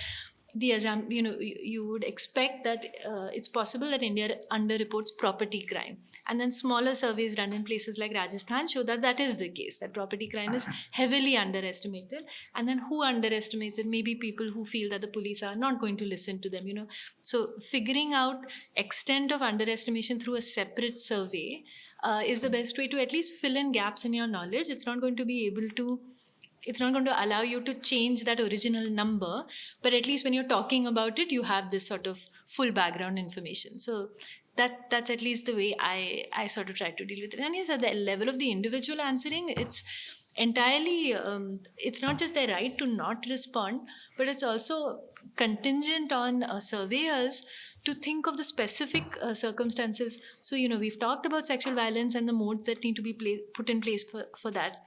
you would expect that it's possible that India underreports property crime. And then smaller surveys done in places like Rajasthan show that that is the case, that property crime is heavily underestimated. And then who underestimates it? Maybe people who feel that the police are not going to listen to them, So figuring out extent of underestimation through a separate survey is the best way to at least fill in gaps in your knowledge. It's not going to allow you to change that original number, but at least when you're talking about it, you have this sort of full background information. So that's at least the way I sort of try to deal with it. And yes, at the level of the individual answering, it's entirely, it's not just their right to not respond, but it's also contingent on surveyors to think of the specific circumstances. So, we've talked about sexual violence and the modes that need to be put in place for that.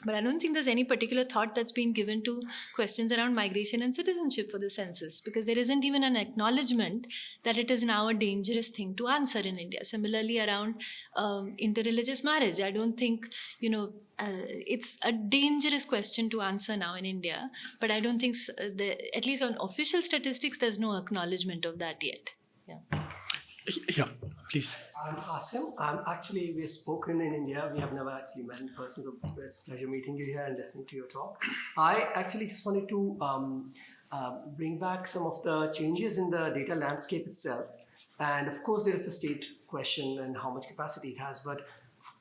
But I don't think there's any particular thought that's been given to questions around migration and citizenship for the census, because there isn't even an acknowledgement that it is now a dangerous thing to answer in India. Similarly, around interreligious marriage, I don't think, it's a dangerous question to answer now in India, but I don't think, at least on official statistics, there's no acknowledgement of that yet. Yeah, please. I'm Asim. We've spoken in India. We have never actually met in person, so it's a pleasure meeting you here and listening to your talk. I actually just wanted to bring back some of the changes in the data landscape itself. And of course, there is the state question and how much capacity it has. But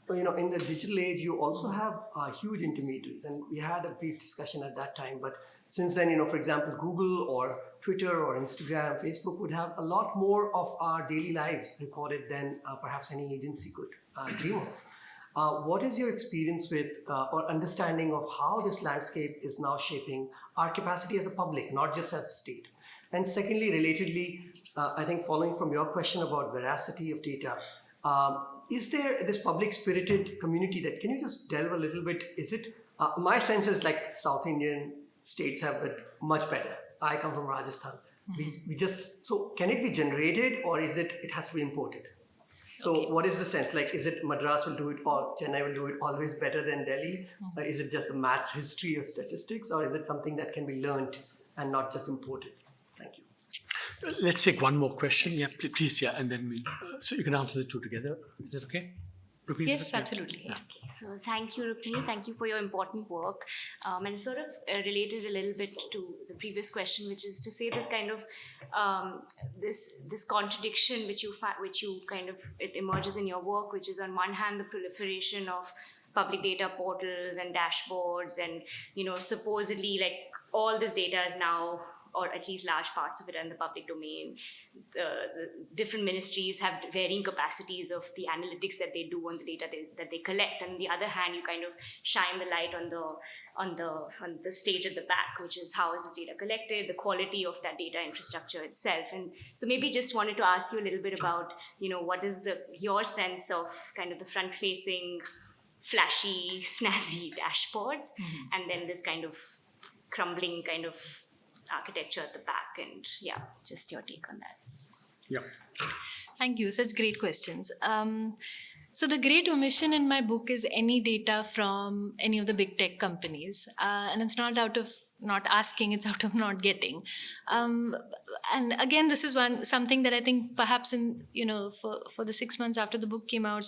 in the digital age, you also have huge intermediaries. And we had a brief discussion at that time. But since then, for example, Google or Twitter or Instagram, Facebook would have a lot more of our daily lives recorded than perhaps any agency could dream of. What is your experience with or understanding of how this landscape is now shaping our capacity as a public, not just as a state? And secondly, relatedly, I think following from your question about veracity of data, is there this public-spirited community that, can you just delve a little bit? Is it, my sense is like South Indian states have it much better. I come from Rajasthan. Mm-hmm. So can it be generated, or is it has to be imported? So okay. What is the sense? Like, is it Madras will do it, or Chennai will do it always better than Delhi? Mm-hmm. Is it just the maths history of statistics, or is it something that can be learned and not just imported? Thank you. Let's take one more question. Yes. Yeah, please. Yeah, and then so you can answer the two together. Is that okay? Rukmini, yes, absolutely. Yeah. Okay. So thank you, Rukmini. Thank you for your important work. And sort of related a little bit to the previous question, which is to say this kind of this contradiction which you kind of, it emerges in your work, which is on one hand the proliferation of public data portals and dashboards, and supposedly like all this data is now, or at least large parts of it, are in the public domain. The different ministries have varying capacities of the analytics that they do on the data that they collect. And on the other hand, you kind of shine the light on the stage at the back, which is how is this data collected, the quality of that data infrastructure itself. And so maybe just wanted to ask you a little bit about, what is your sense of kind of the front-facing, flashy, snazzy dashboards, mm-hmm. and then this kind of crumbling kind of architecture at the back, and just your take on that. Yeah. Thank you. Such great questions. So the great omission in my book is any data from any of the big tech companies, and it's not out of not asking; it's out of not getting. And again, this is something that I think perhaps in for the 6 months after the book came out,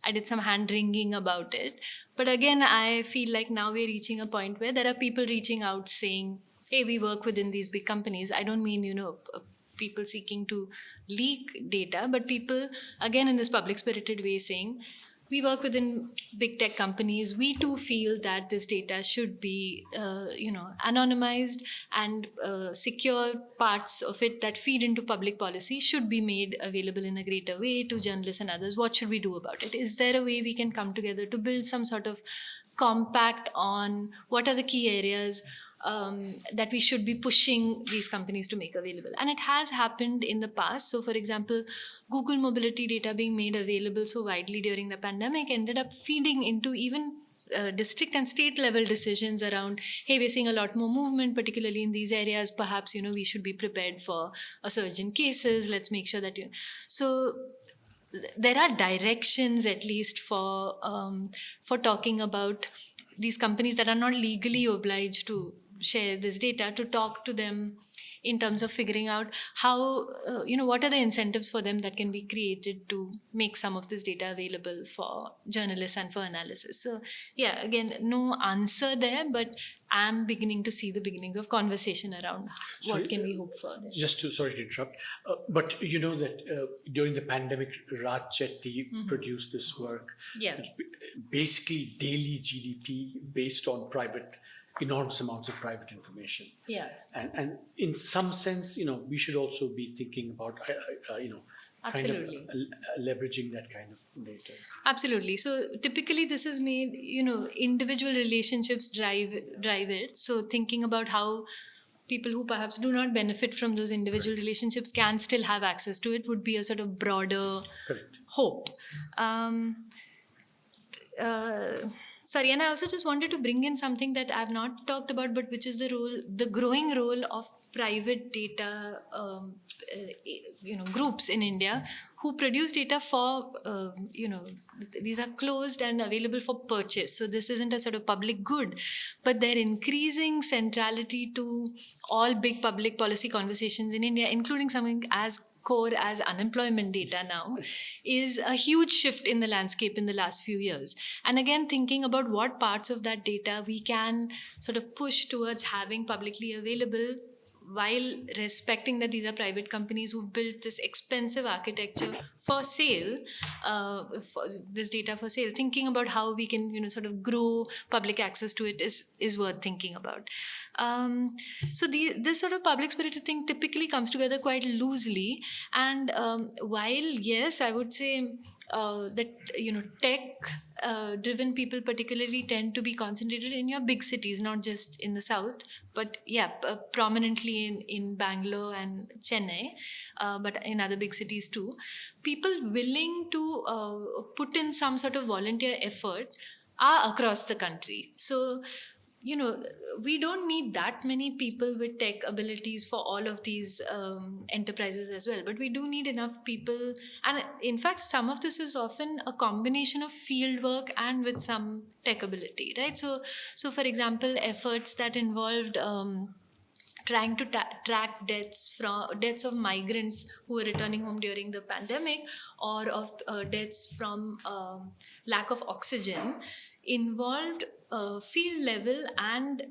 I did some hand wringing about it. But again, I feel like now we're reaching a point where there are people reaching out saying, hey, we work within these big companies. I don't mean, people seeking to leak data, but people, again, in this public spirited way saying, we work within big tech companies. We too feel that this data should be, anonymized, and secure parts of it that feed into public policy should be made available in a greater way to journalists and others. What should we do about it? Is there a way we can come together to build some sort of compact on what are the key areas that we should be pushing these companies to make available? And it has happened in the past. So, for example, Google mobility data being made available so widely during the pandemic ended up feeding into even district and state level decisions around, hey, we're seeing a lot more movement, particularly in these areas. Perhaps, we should be prepared for a surge in cases. Let's make sure that So there are directions, at least for talking about these companies that are not legally obliged to share this data, to talk to them in terms of figuring out how, what are the incentives for them that can be created to make some of this data available for journalists and for analysis. So, yeah, again, no answer there, but I'm beginning to see the beginnings of conversation around what can we hope for there. Sorry to interrupt, but you know that during the pandemic, Raj Chetty produced this work. Yeah. It's basically daily GDP based on enormous amounts of private information. Yeah. And in some sense, we should also be thinking about, Absolutely. kind of leveraging that kind of data. Absolutely. So typically this is made, individual relationships drive it. So thinking about how people who perhaps do not benefit from those individual relationships can still have access to it would be a sort of broader Correct. hope. Sorry, and I also just wanted to bring in something that I've not talked about, but which is the growing role of private data, groups in India who produce data for, these are closed and available for purchase. So this isn't a sort of public good, but their increasing centrality to all big public policy conversations in India, including something as core as unemployment data now, is a huge shift in the landscape in the last few years. And again, thinking about what parts of that data we can sort of push towards having publicly available, while respecting that these are private companies who built this expensive architecture for sale, for this data for sale. Thinking about how we can, sort of grow public access to it is worth thinking about. So this sort of public spirited thing typically comes together quite loosely. And while, yes, I would say that, tech driven people particularly tend to be concentrated in your big cities, not just in the south, but prominently in Bangalore and Chennai, but in other big cities too. People willing to put in some sort of volunteer effort are across the country. So, we don't need that many people with tech abilities for all of these enterprises as well, but we do need enough people. And in fact, some of this is often a combination of field work and with some tech ability, right? So for example, efforts that involved trying to track deaths of migrants who were returning home during the pandemic, or of deaths from lack of oxygen, involved field level and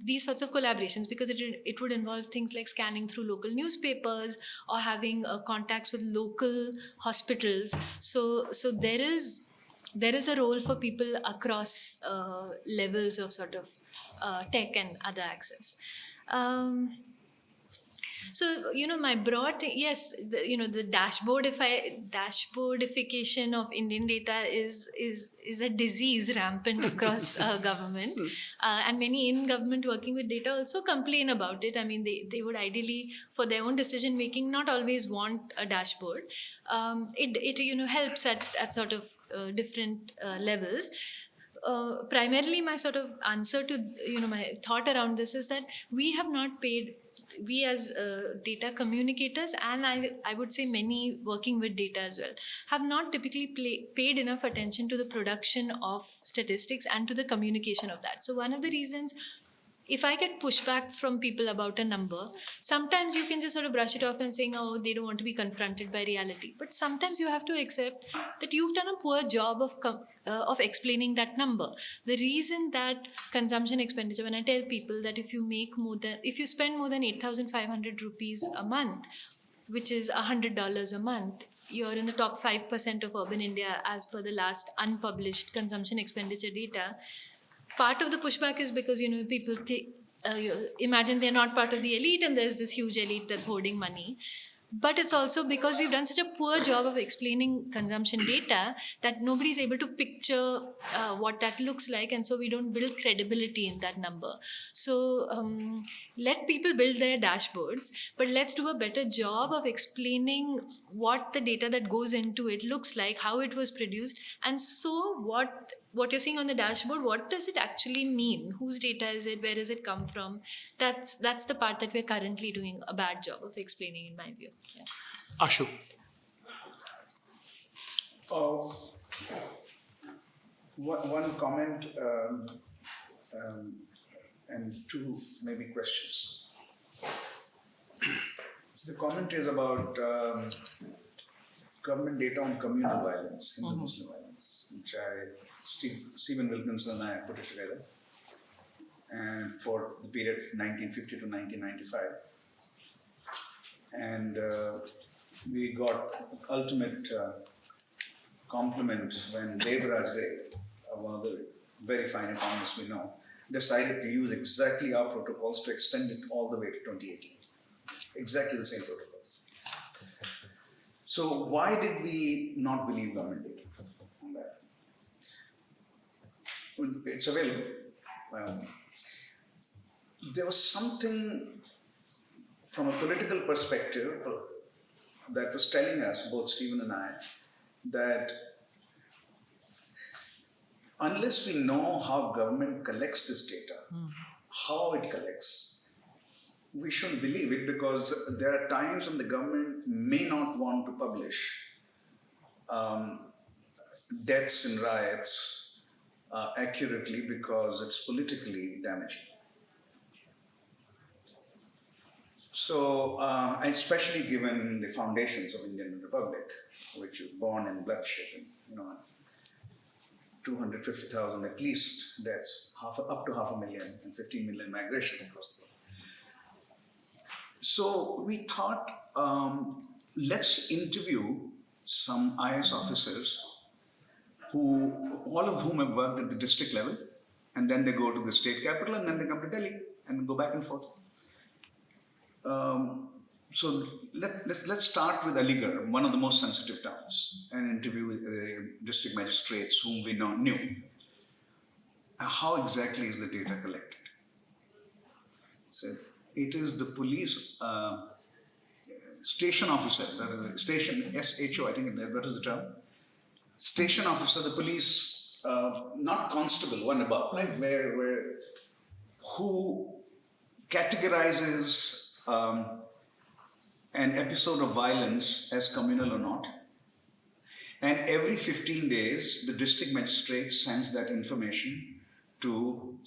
these sorts of collaborations, because it would involve things like scanning through local newspapers or having contacts with local hospitals. So there is a role for people across levels of sort of tech and other access. So, my broad thing, yes, the dashboardification of Indian data is a disease rampant across government. And many in government working with data also complain about it. I mean, they would ideally, for their own decision making, not always want a dashboard. It helps at sort of different levels. Primarily, my sort of answer to, my thought around this is that we as data communicators, and I would say many working with data as well, have not typically paid enough attention to the production of statistics and to the communication of that. So one of the reasons if I get pushback from people about a number, sometimes you can just sort of brush it off and saying, oh, they don't want to be confronted by reality. But sometimes you have to accept that you've done a poor job of explaining that number. The reason that consumption expenditure, when I tell people that if you spend more than 8,500 rupees a month, which is $100 a month, you're in the top 5% of urban India as per the last unpublished consumption expenditure data. Part of the pushback is because, people imagine they're not part of the elite and there's this huge elite that's hoarding money. But it's also because we've done such a poor job of explaining consumption data that nobody's able to picture what that looks like, and so we don't build credibility in that number. So let people build their dashboards, but let's do a better job of explaining what the data that goes into it looks like, how it was produced, and so what you're seeing on the dashboard, what does it actually mean? Whose data is it? Where does it come from? That's the part that we're currently doing a bad job of explaining, in my view. Yeah. Ashu. One comment and two maybe questions. So the comment is about government data on communal violence, Hindu-Muslim violence, which Stephen Wilkinson and I put it together, and for the period 1950 to 1995. And we got ultimate compliment when Devi, one of the very fine economists we know, decided to use exactly our protocols to extend it all the way to 2018. Exactly the same protocols. So why did we not believe government data on that? Well, it's available. There was something from a political perspective that was telling us, both Stephen and I, that unless we know how government collects this data, how it collects, we shouldn't believe it, because there are times when the government may not want to publish deaths in riots accurately because it's politically damaging. So, especially given the foundations of Indian Republic, which was born in bloodshed, and 250,000 at least deaths, up to 500,000, and 15 million migration across the world. So we thought, let's interview some IS officers all of whom have worked at the district level, and then they go to the state capital, and then they come to Delhi and go back and forth. So let's start with Aligarh, one of the most sensitive towns, and interview district magistrates whom we knew. How exactly is the data collected? So it is the police station officer, station SHO, I think that is the term. Station officer, the police, not constable, one above, right? Who categorizes an episode of violence as communal or not. And every 15 days, the district magistrate sends that information to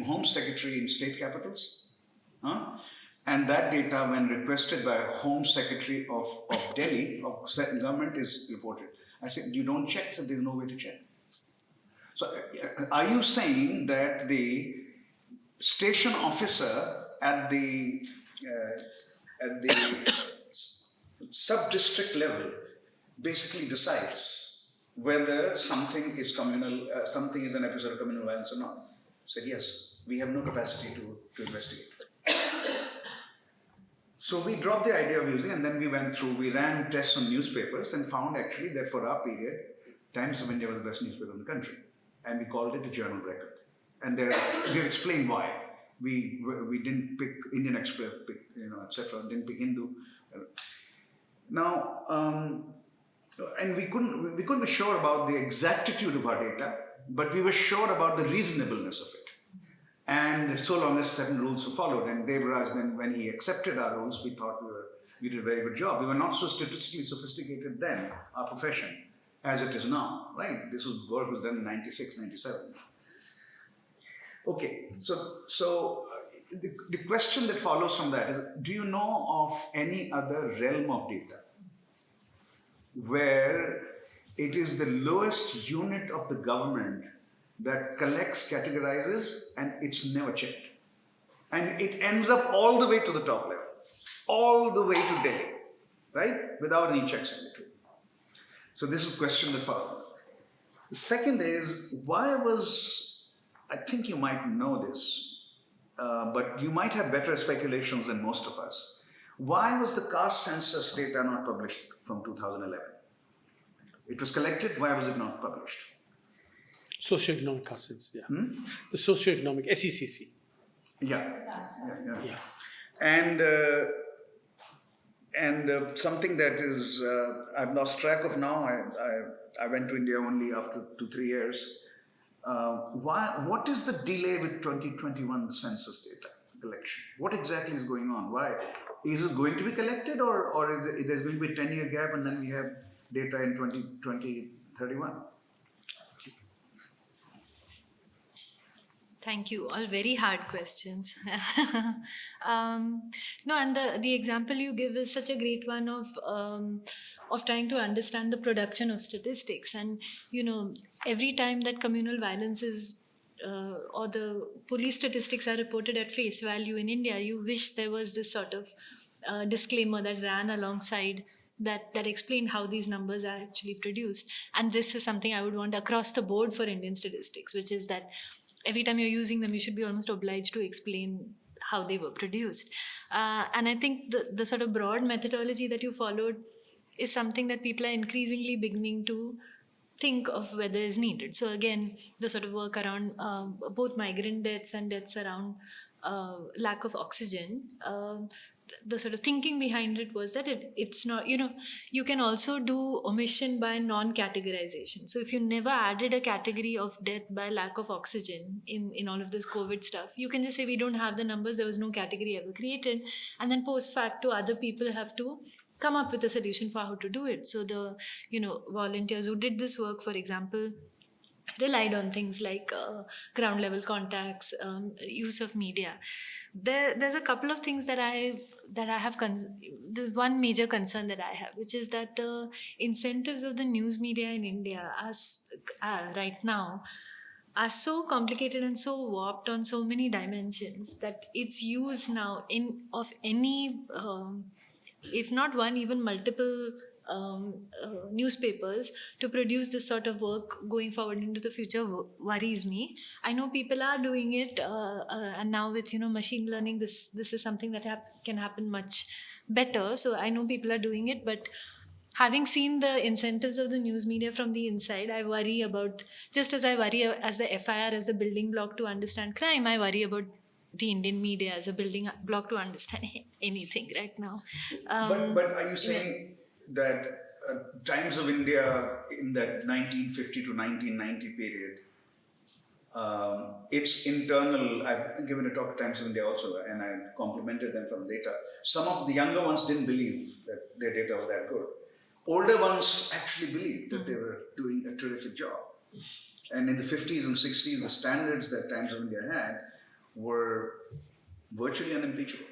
Home Secretary in state capitals. And that data, when requested by Home Secretary of Delhi, of government, is reported. I said, you don't check? So there's no way to check. So are you saying that the station officer at the sub-district level basically decides whether something is communal, something is an episode of communal violence or not? I said, yes, we have no capacity to investigate. So we dropped the idea of using, and then we ran tests on newspapers and found actually that for our period, Times of India was the best newspaper in the country. And we called it a journal record. And we have explained why. We didn't pick Indian Express, etc. Didn't pick Hindu. Now, and we couldn't be sure about the exactitude of our data, but we were sure about the reasonableness of it. And so long as certain rules were followed, and Devraj, then when he accepted our rules, we thought we did a very good job. We were not so statistically sophisticated then, our profession, as it is now, right? This work was done in 96, 97. Okay, so the question that follows from that is, do you know of any other realm of data where it is the lowest unit of the government that collects, categorizes, and it's never checked? And it ends up all the way to the top level, all the way to Delhi, right? Without any checks in between. So this is a question that follows. The second is, I think you might know this, but you might have better speculations than most of us. Why was the caste census data not published from 2011? It was collected, why was it not published? Socioeconomic costs, yeah. The socioeconomic, SECC. Yeah. Yeah. And something that is, I've lost track of now. I went to India only after 2-3 years. What is the delay with 2021 census data collection? What exactly is going on? Why? Is it going to be collected, or is there's going to be a 10-year gap and then we have data in 2031? Thank you. All very hard questions. No, and the example you give is such a great one of trying to understand the production of statistics. And every time that communal violence is or the police statistics are reported at face value in India, you wish there was this sort of disclaimer that ran alongside that explained how these numbers are actually produced. And this is something I would want across the board for Indian statistics, which is that every time you're using them, you should be almost obliged to explain how they were produced. And I think the sort of broad methodology that you followed is something that people are increasingly beginning to think of whether is needed. So again, the sort of work around both migrant deaths and deaths around lack of oxygen, the sort of thinking behind it was that it's not, you can also do omission by non-categorization. So if you never added a category of death by lack of oxygen in all of this COVID stuff, you can just say we don't have the numbers, there was no category ever created, and then post facto other people have to come up with a solution for how to do it. So the volunteers who did this work, for example, relied on things like ground level contacts, use of media. There's a couple of things that I have. The one major concern that I have, which is that the incentives of the news media in India are right now are so complicated and so warped on so many dimensions that its use now of any, if not one, even multiple newspapers to produce this sort of work going forward into the future worries me. I know people are doing it, and now with machine learning, this is something that can happen much better. So I know people are doing it, but having seen the incentives of the news media from the inside, I worry about, just as I worry as the FIR as the building block to understand crime, I worry about the Indian media as a building block to understand anything right now. But are you saying that Times of India in that 1950 to 1990 period, its internal, I've given a talk to Times of India also, and I complimented them from data. Some of the younger ones didn't believe that their data was that good. Older ones actually believed that they were doing a terrific job. And in the 50s and 60s, the standards that Times of India had were virtually unimpeachable.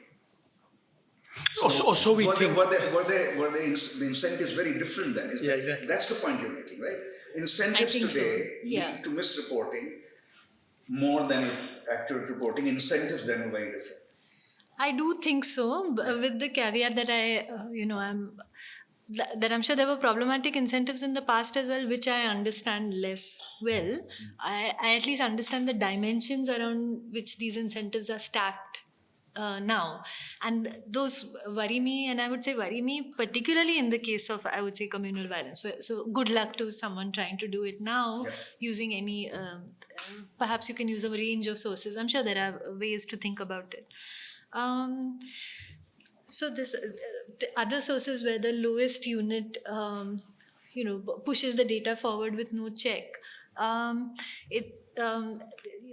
So we think. Were the incentives very different then? Yeah, exactly. That's the point you're making, right? Incentives today lead to misreporting more than accurate reporting. Incentives then are very different. I do think so, with the caveat that I'm sure there were problematic incentives in the past as well, which I understand less well. I at least understand the dimensions around which these incentives are stacked now, and those worry me, and I would say worry me particularly in the case of, I would say, communal violence. So good luck to someone trying to do it now using any, perhaps you can use a range of sources. I'm sure there are ways to think about it. So this the other sources where the lowest unit pushes the data forward with no check,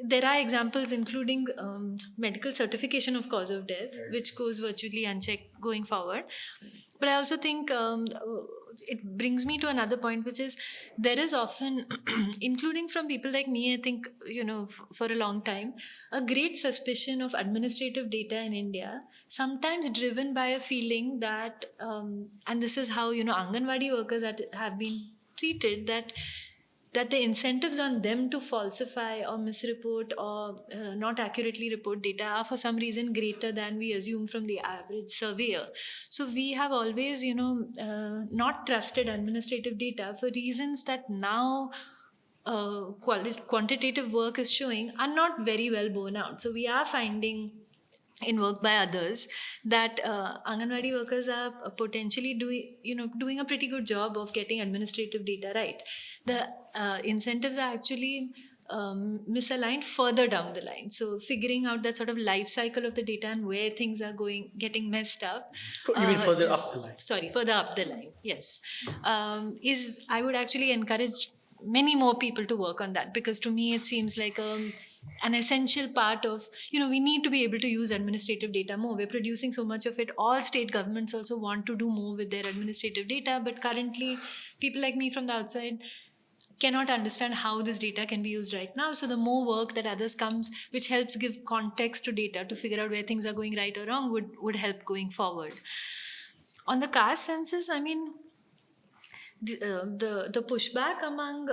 there are examples including medical certification of cause of death, which goes virtually unchecked going forward. But I also think it brings me to another point, which is there is often, including from people like me, I think, for a long time, a great suspicion of administrative data in India, sometimes driven by a feeling that, and this is how, Anganwadi workers have been treated, that the incentives on them to falsify or misreport or not accurately report data are for some reason greater than we assume from the average surveyor. So we have always, not trusted administrative data for reasons that now quantitative work is showing are not very well borne out. So we are finding in work by others that Anganwadi workers are potentially doing a pretty good job of getting administrative data right. The incentives are actually misaligned further down the line. So figuring out that sort of life cycle of the data and where things are getting messed up. You mean further up the line? Sorry, further up the line, yes. I would actually encourage many more people to work on that, because to me it seems like an essential part of, we need to be able to use administrative data more. We're producing so much of it. All state governments also want to do more with their administrative data, but currently people like me from the outside cannot understand how this data can be used right now. So the more work that others comes, which helps give context to data to figure out where things are going right or wrong, would help going forward. On the caste census, I mean, the pushback among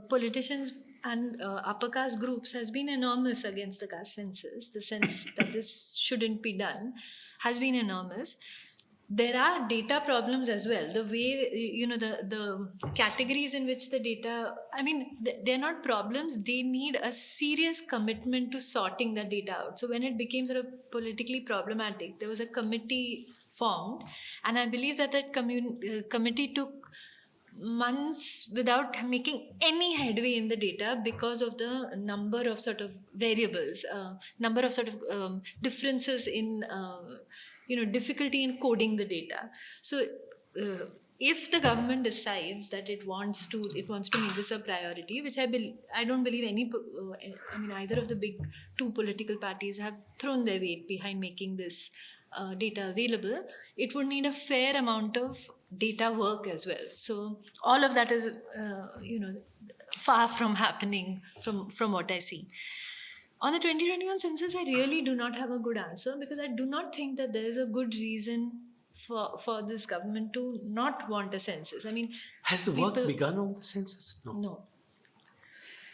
politicians and upper caste groups has been enormous against the caste census. The sense that this shouldn't be done has been enormous. There are data problems as well. The way, the categories in which the data, I mean, they're not problems. They need a serious commitment to sorting the data out. So when it became sort of politically problematic, there was a committee formed, and I believe that committee took months without making any headway in the data because of the number of sort of variables, number of sort of differences in, difficulty in coding the data. So if the government decides that it wants to make this a priority, which I don't believe either of the big two political parties have thrown their weight behind making this data available, it would need a fair amount of data work as well. So all of that is, far from happening from what I see. On the 2021 census, I really do not have a good answer, because I do not think that there is a good reason for this government to not want a census. I mean, has the work begun on the census? No.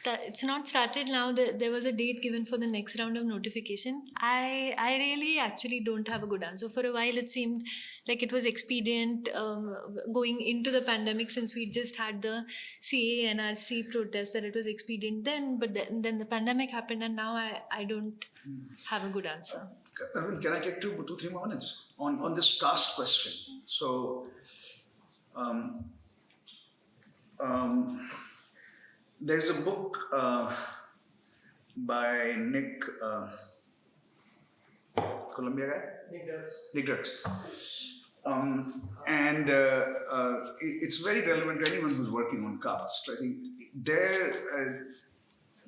It's not started now. There was a date given for the next round of notification. I really actually don't have a good answer. For a while, it seemed like it was expedient going into the pandemic, since we just had the CA NRC protest, that it was expedient then. But then the pandemic happened, and now I don't have a good answer. Arvind, can I take 2-3 more minutes on this caste question? So, there's a book by Nick, Columbia guy? Nick Dirks. And it's very relevant to anyone who's working on caste. I think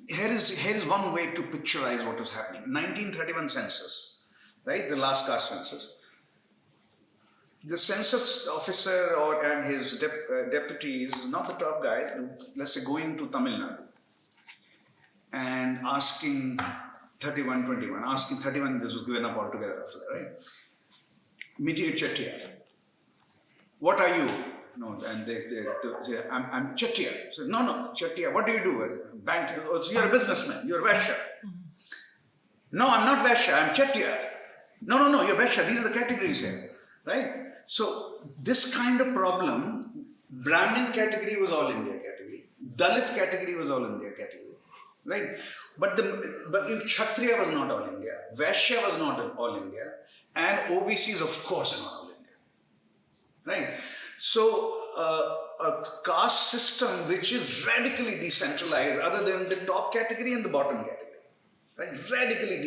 here is one way to picturize what was happening. 1931 census, right? The last caste census. The census officer and his deputies, not the top guy, let's say going to Tamil Nadu and asking 31, this was given up altogether after that, right? Meeting a Chettiar. What are you? No, and they say, I'm Chettiar. So, no, Chettiar, what do you do? Bank, so you're a businessman, you're a Vaishya. No, I'm not Vaishya, I'm Chettiar. No, you're Vaishya, these are the categories here, right? So this kind of problem, Brahmin category was all India category, Dalit category was all India category, right? But if Kshatriya was not all India, Vaishya was not all India, and OBC is of course not all India, right? So a caste system which is radically decentralized, other than the top category and the bottom category, right? Radically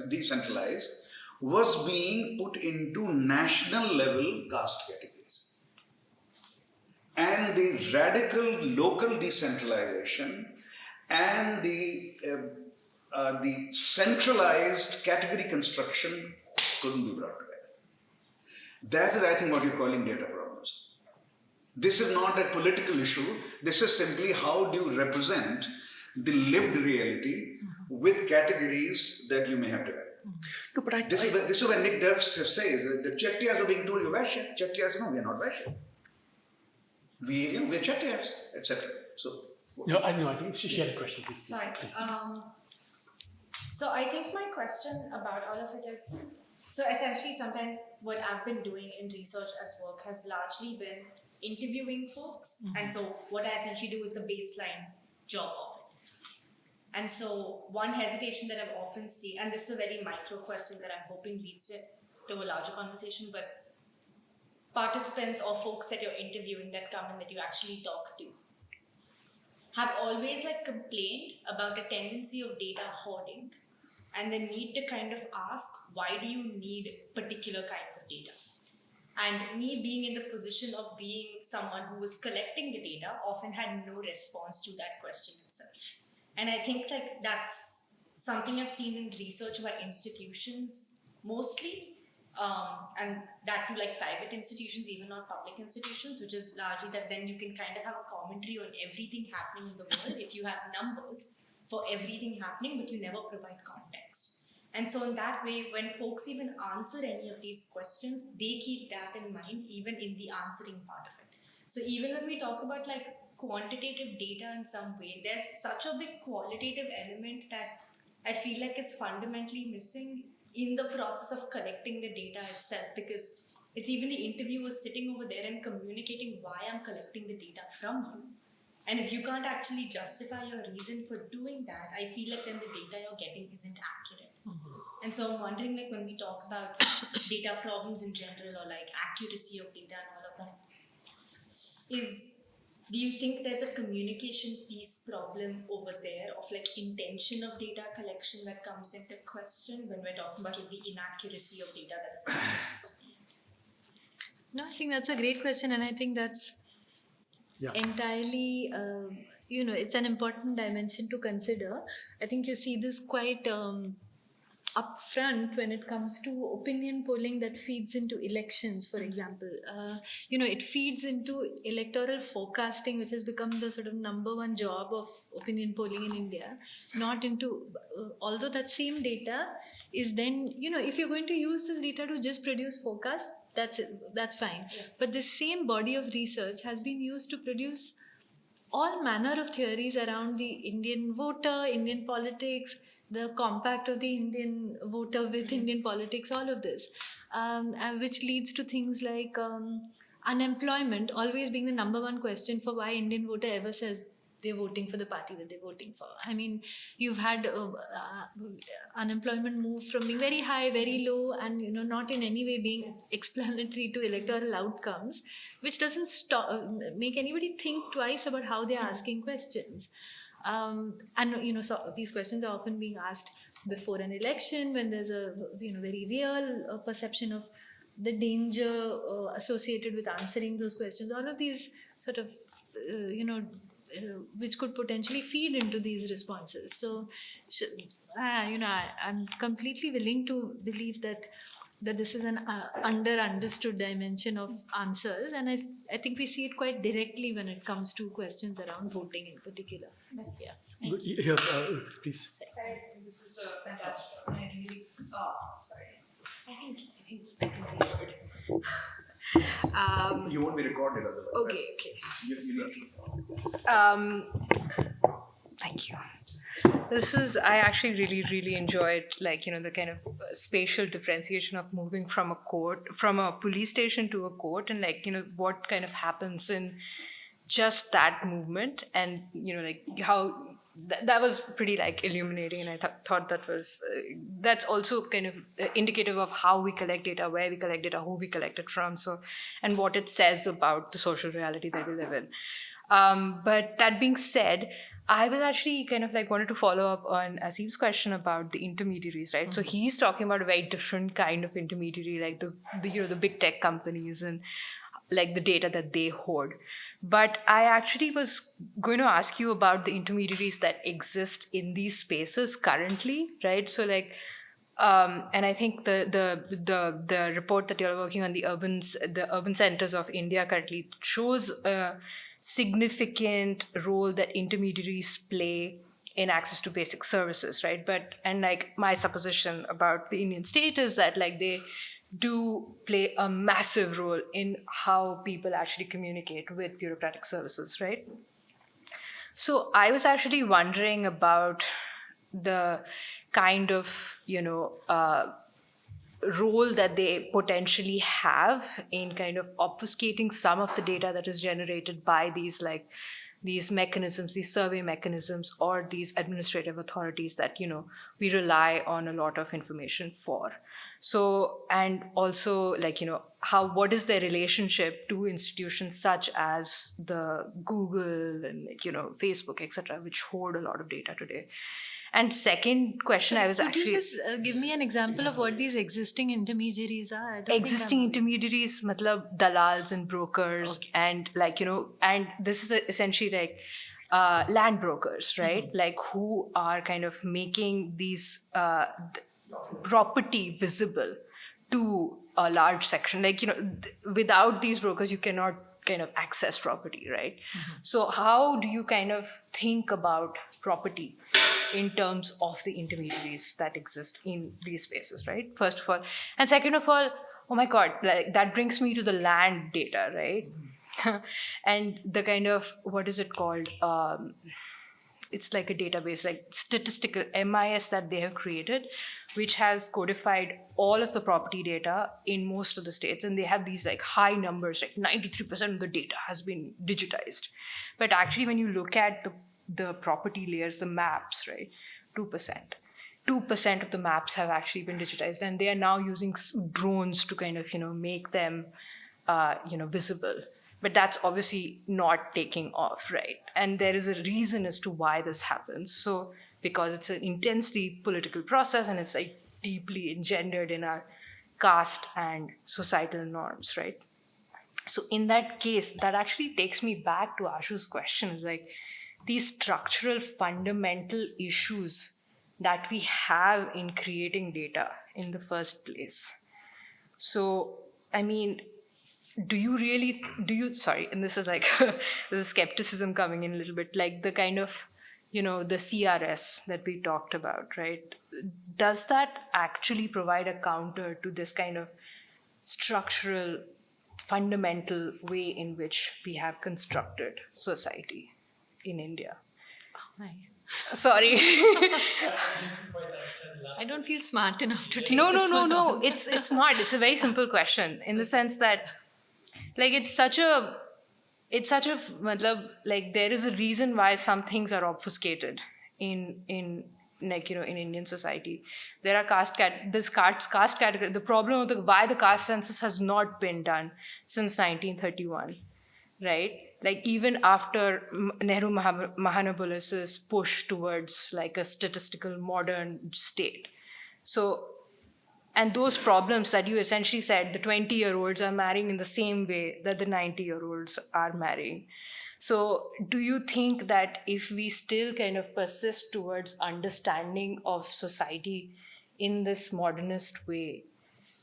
decentralized, was being put into national level caste categories. And the radical local decentralization and the centralized category construction couldn't be brought together. That is, I think, what you're calling data problems. This is not a political issue. This is simply how do you represent the lived reality with categories that you may have developed. No, but This is when Nick Dirks says that the Chettiars are being told you're Vaishya. Chettiars, no, we are not Vaishya. We're Chettiars, etc. So, no, I think she had a question, please. Sorry. So I think my question about all of it is, so essentially sometimes what I've been doing in research as work has largely been interviewing folks. And so what I essentially do is the baseline job of it. And so one hesitation that I've often seen, and this is a very micro question that I'm hoping leads it to a larger conversation, but participants or folks that you're interviewing that come in that you actually talk to have always complained about a tendency of data hoarding and the need to kind of ask, why do you need particular kinds of data? And me being in the position of being someone who was collecting the data often had no response to that question itself. And I think that's something I've seen in research by institutions mostly, and that to private institutions, even not public institutions, which is largely that then you can kind of have a commentary on everything happening in the world if you have numbers for everything happening, but you never provide context. And so in that way, when folks even answer any of these questions, they keep that in mind even in the answering part of it. So even when we talk about quantitative data in some way, there's such a big qualitative element that I feel is fundamentally missing in the process of collecting the data itself, because it's even the interviewer sitting over there and communicating why I'm collecting the data from you. And if you can't actually justify your reason for doing that, I feel then the data you're getting isn't accurate. And so I'm wondering when we talk about data problems in general or accuracy of data and all of that, do you think there's a communication piece problem over there of intention of data collection that comes into question when we're talking about the inaccuracy of data that is collected? No, I think that's a great question, and I think that's entirely, it's an important dimension to consider. I think you see this quite upfront when it comes to opinion polling that feeds into elections, for example. It feeds into electoral forecasting, which has become the sort of number one job of opinion polling in India, not into, although that same data is then, if you're going to use this data to just produce forecasts, that's fine. Yeah. But this same body of research has been used to produce all manner of theories around the Indian voter, Indian politics, the compact of the Indian voter with Indian politics, all of this, which leads to things like unemployment always being the number one question for why Indian voter ever says they're voting for the party that they're voting for. I mean, you've had unemployment move from being very high, very low, and not in any way being explanatory to electoral outcomes, which doesn't make anybody think twice about how they're asking questions. So these questions are often being asked before an election when there's a very real perception of the danger associated with answering those questions. All of these sort of which could potentially feed into these responses. So I'm completely willing to believe that this is an understood dimension of answers, and I think we see it quite directly when it comes to questions around voting in particular. Yeah. Good. Here, please. This is a fantastic one. I really, sorry. I think it's because you won't be recorded otherwise. Okay. You need Thank you. I actually really enjoyed the kind of spatial differentiation of moving from a police station to a court, and what kind of happens in just that movement, and how that was pretty illuminating, and I thought that's also kind of indicative of how we collect data, where we collect data, who we collect it from, and what it says about the social reality that we live in. But that being said, I was actually kind of wanted to follow up on Asim's question about the intermediaries, right? Mm-hmm. So he's talking about a very different kind of intermediary, the big tech companies and the data that they hoard. But I actually was going to ask you about the intermediaries that exist in these spaces currently, right? So And I think the report that you're working on, the urban centers of India currently shows a significant role that intermediaries play in access to basic services, right? And like my supposition about the Indian state is that like they do play a massive role in how people actually communicate with bureaucratic services, right? So I was actually wondering about the kind of, role that they potentially have in kind of obfuscating some of the data that is generated by these mechanisms, these survey mechanisms, or these administrative authorities that, we rely on a lot of information for. So, and also what is their relationship to institutions such as the Google and Facebook, etc., which hoard a lot of data today. And second question, I was Could actually... you just give me an example of what these existing intermediaries are? I don't think Existing I'm- intermediaries, matlab dalals and brokers, and and this is essentially like land brokers, right? Like who are kind of making these property visible to a large section. Like, without these brokers, you cannot kind of access property, right? So how do you kind of think about property in terms of the intermediaries that exist in these spaces, right? First of all. And second of all, oh my God, like that brings me to the land data, right? And the kind of, what is it called? It's like a database, like statistical MIS that they have created, which has codified all of the property data in most of the states. And they have these like high numbers, like 93% of the data has been digitized. But actually, when you look at the property layers, the maps, right, 2%. 2% of the maps have actually been digitized, and they are now using drones to kind of, make them, visible. But that's obviously not taking off, right? And there is a reason as to why this happens. So, because it's an intensely political process, and it's like deeply engendered in our caste and societal norms, right? So in that case, that actually takes me back to Ashu's question, is like these structural fundamental issues that we have in creating data in the first place. So, I mean, sorry, and this is like the skepticism coming in a little bit, like the kind of, the CRS that we talked about, right? Does that actually provide a counter to this kind of structural, fundamental way in which we have constructed society in India? Sorry. I don't feel smart enough to take this No. one on. It's not. It's a very simple question in the sense that, like, it's such a, matlab, like, there is a reason why some things are obfuscated in Indian society. There are caste category. The problem of why the caste census has not been done since 1931, right? Like even after Nehru Mahanopolis's push towards like a statistical modern state. So, and those problems that you essentially said, the 20-year-olds are marrying in the same way that the 90-year-olds are marrying. So do you think that if we still kind of persist towards understanding of society in this modernist way,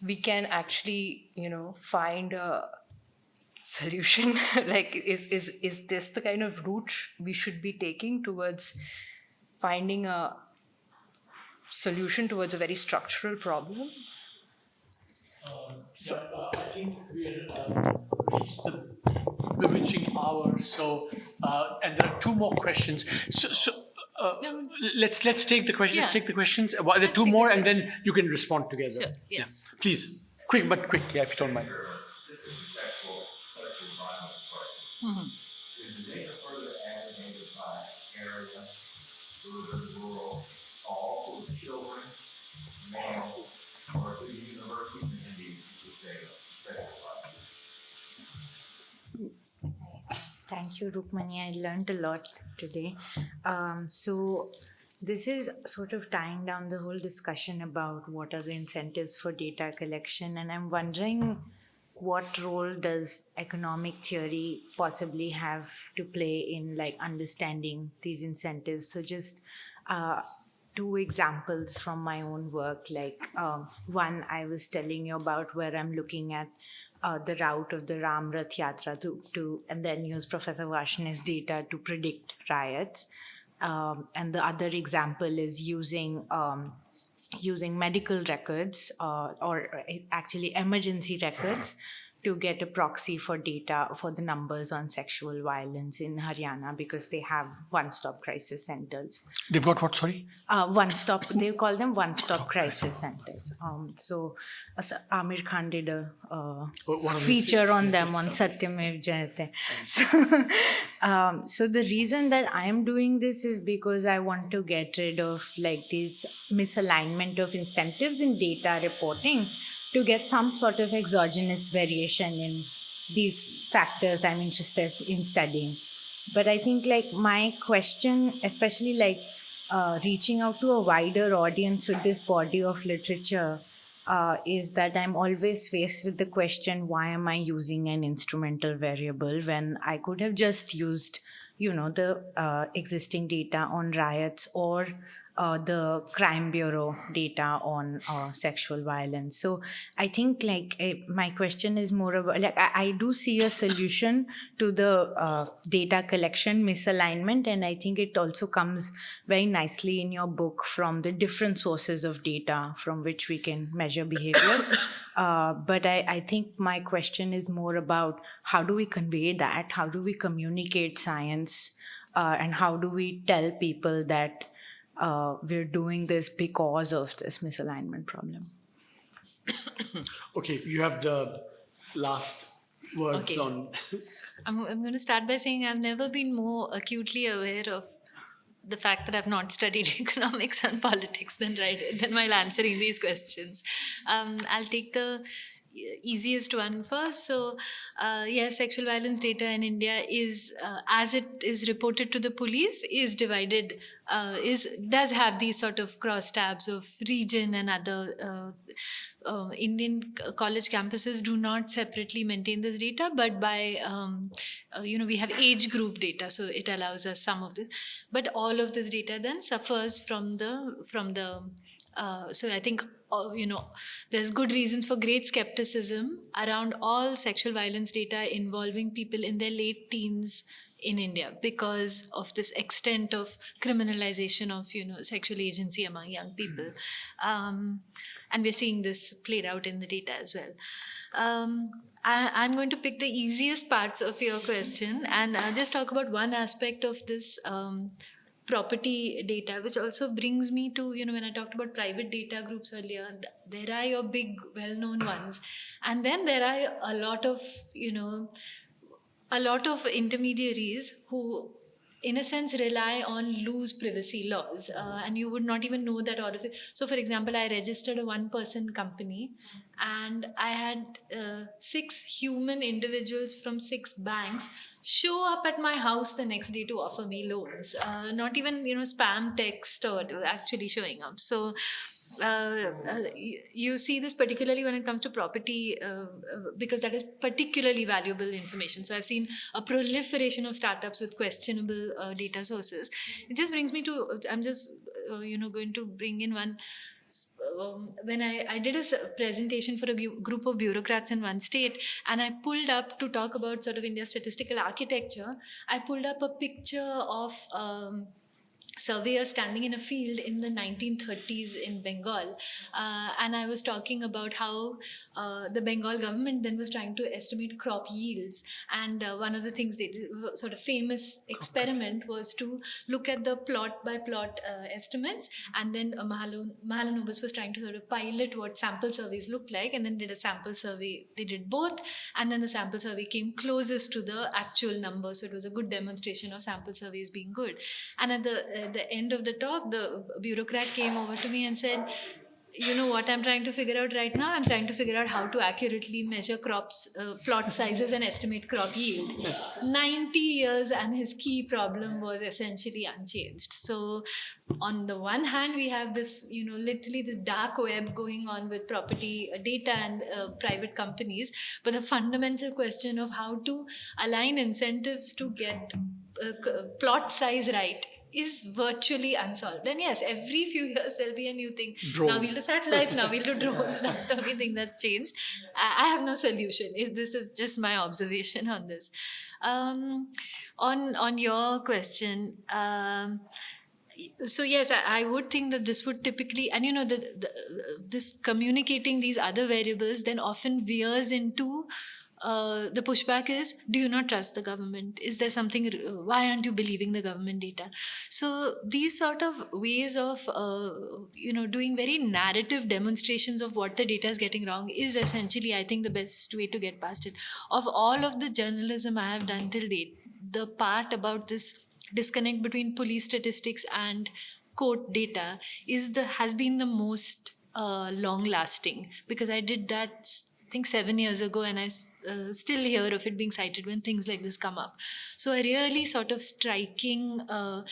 we can actually, find a solution? Like, is this the kind of route we should be taking towards finding a solution towards a very structural problem? I think we're reached the bewitching hour. So, and there are two more questions. No. Let's take the question. Let's Yeah. take the questions. Well, there are two take more, the and then you can respond together. Sure, yes. Yeah. Please, quick, yeah, if you don't mind. This is a sexual violence question. Is the data further aggregated by area, urban, rural, all for children, male, or do universities and India use data sexual violence? Thank you, Rukmini. I learned a lot today. So this is sort of tying down the whole discussion about what are the incentives for data collection. And I'm wondering, what role does economic theory possibly have to play in like understanding these incentives? So just two examples from my own work. Like one I was telling you about, where I'm looking at the route of the Ram Rath Yatra to and then use Professor Varshney's data to predict riots. And the other example is using medical records or actually emergency records to get a proxy for data for the numbers on sexual violence in Haryana, because they have one-stop crisis centers. They've got what, sorry? One-stop, they call them one-stop crisis centers. So Amir Khan did a One of feature on them on Satyamev Jayate. So the reason that I am doing this is because I want to get rid of like this misalignment of incentives in data reporting to get some sort of exogenous variation in these factors I'm interested in studying. But I think like my question, especially like reaching out to a wider audience with this body of literature, is that I'm always faced with the question, why am I using an instrumental variable when I could have just used, the existing data on riots or the crime bureau data on sexual violence. So I think like my question is more about like I do see a solution to the data collection misalignment, and I think it also comes very nicely in your book from the different sources of data from which we can measure behavior. But I think my question is more about how do we convey that? How do we communicate science? And how do we tell people that we're doing this because of this misalignment problem? Okay, you have the last words Okay. on. I'm going to start by saying I've never been more acutely aware of the fact that I've not studied economics and politics than while answering these questions. I'll take the easiest one first. So, yes, sexual violence data in India is, as it is reported to the police, is divided, does have these sort of cross tabs of region and other. Indian college campuses do not separately maintain this data, but by we have age group data, so it allows us some of this. But all of this data then suffers from the. So I think there's good reasons for great skepticism around all sexual violence data involving people in their late teens in India because of this extent of criminalization of sexual agency among young people, and we're seeing this played out in the data as well. I'm going to pick the easiest parts of your question and just talk about one aspect of this property data, which also brings me to, when I talked about private data groups earlier, there are your big well-known ones. And then there are a lot of intermediaries who, in a sense, rely on loose privacy laws. And you would not even know that all of it. So, for example, I registered a one-person company and I had 6 human individuals from 6 banks show up at my house the next day to offer me loans. Not even, spam text or actually showing up. So you see this particularly when it comes to property because that is particularly valuable information. So I've seen a proliferation of startups with questionable data sources. It just brings me to, I'm just, going to bring in one. When I did a presentation for a group of bureaucrats in one state, and I pulled up to talk about sort of India's statistical architecture, I pulled up a picture of surveyor standing in a field in the 1930s in Bengal, and I was talking about how the Bengal government then was trying to estimate crop yields, and one of the things they did, sort of famous experiment, was to look at the plot by plot estimates, and then Mahalanobis was trying to sort of pilot what sample surveys looked like, and then did a sample survey. They did both, and then the sample survey came closest to the actual number, so it was a good demonstration of sample surveys being good. And at the end of the talk, the bureaucrat came over to me and said, you know what I'm trying to figure out right now? I'm trying to figure out how to accurately measure crops, plot sizes and estimate crop yield. 90 years and his key problem was essentially unchanged. So on the one hand, we have this, literally this dark web going on with property data and private companies. But the fundamental question of how to align incentives to get plot size right is virtually unsolved. And yes, every few years there'll be a new thing. Drone. Now we'll do satellites, now we'll do drones. That's the only thing that's changed. I have no solution. This is just my observation on this. On your question, so yes, I would think that this would typically, and this communicating these other variables then often veers into the pushback is, do you not trust the government? Is there something, why aren't you believing the government data? So these sort of ways of, doing very narrative demonstrations of what the data is getting wrong is essentially, I think, the best way to get past it. Of all of the journalism I have done till date, the part about this disconnect between police statistics and court data has been the most long lasting, because I did that, I think, 7 years ago, and I still hear of it being cited when things like this come up. So a really sort of striking, so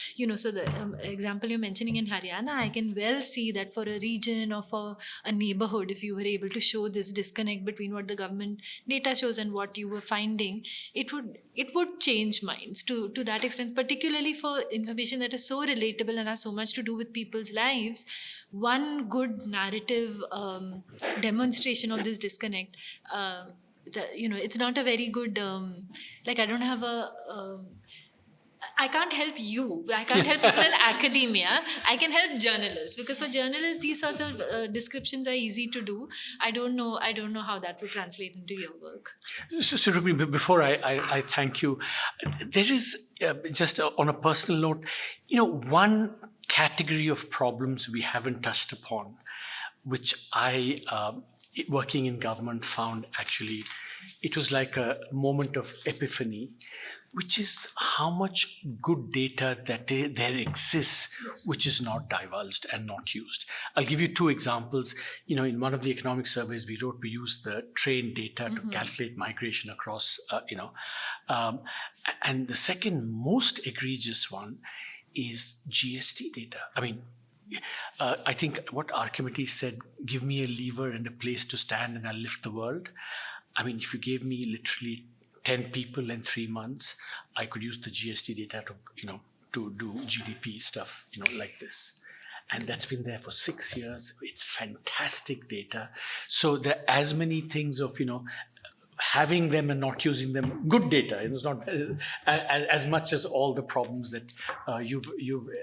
the example you're mentioning in Haryana, I can well see that for a region or for a neighborhood, if you were able to show this disconnect between what the government data shows and what you were finding, it would change minds to that extent, particularly for information that is so relatable and has so much to do with people's lives. One good narrative demonstration of this disconnect, it's not a very good, I don't have I can't help you. I can't help people in academia. I can help journalists, because for journalists, these sorts of descriptions are easy to do. I don't know how that would translate into your work. So Rukmini, before I thank you, there is, just on a personal note, one category of problems we haven't touched upon, which I, working in government, found actually, it was like a moment of epiphany, which is how much good data that there exists, which is not divulged and not used. I'll give you two examples. In one of the economic surveys we wrote, we used the train data to calculate migration across, and the second most egregious one is GST data. I mean, I think what Archimedes said, give me a lever and a place to stand and I'll lift the world. I mean, if you gave me literally 10 people in 3 months, I could use the GST data to do GDP stuff, like this. And that's been there for 6 years. It's fantastic data. So there are as many things of, having them and not using them, good data. It's not as much as all the problems that you've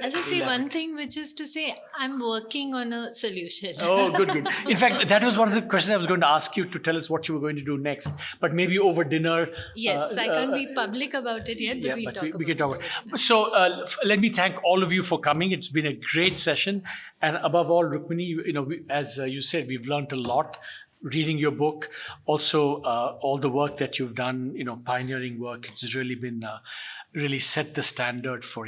I'll just say one thing, which is to say, I'm working on a solution. Oh, good. In fact, that was one of the questions I was going to ask you, to tell us what you were going to do next. But maybe over dinner. Yes, I can't be public about it yet, but we can talk about it. So let me thank all of you for coming. It's been a great session. And above all, Rukmini, as you said, we've learned a lot. Reading your book, also all the work that you've done, pioneering work, it's really been, really set the standard for,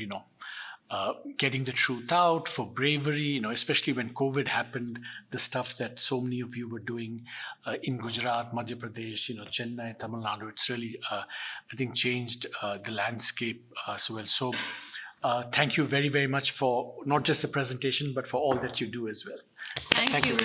getting the truth out, for bravery, especially when COVID happened, the stuff that so many of you were doing in Gujarat, Madhya Pradesh, Chennai, Tamil Nadu, it's really, I think, changed the landscape so well. So thank you very, very much for not just the presentation, but for all that you do as well. Thank you.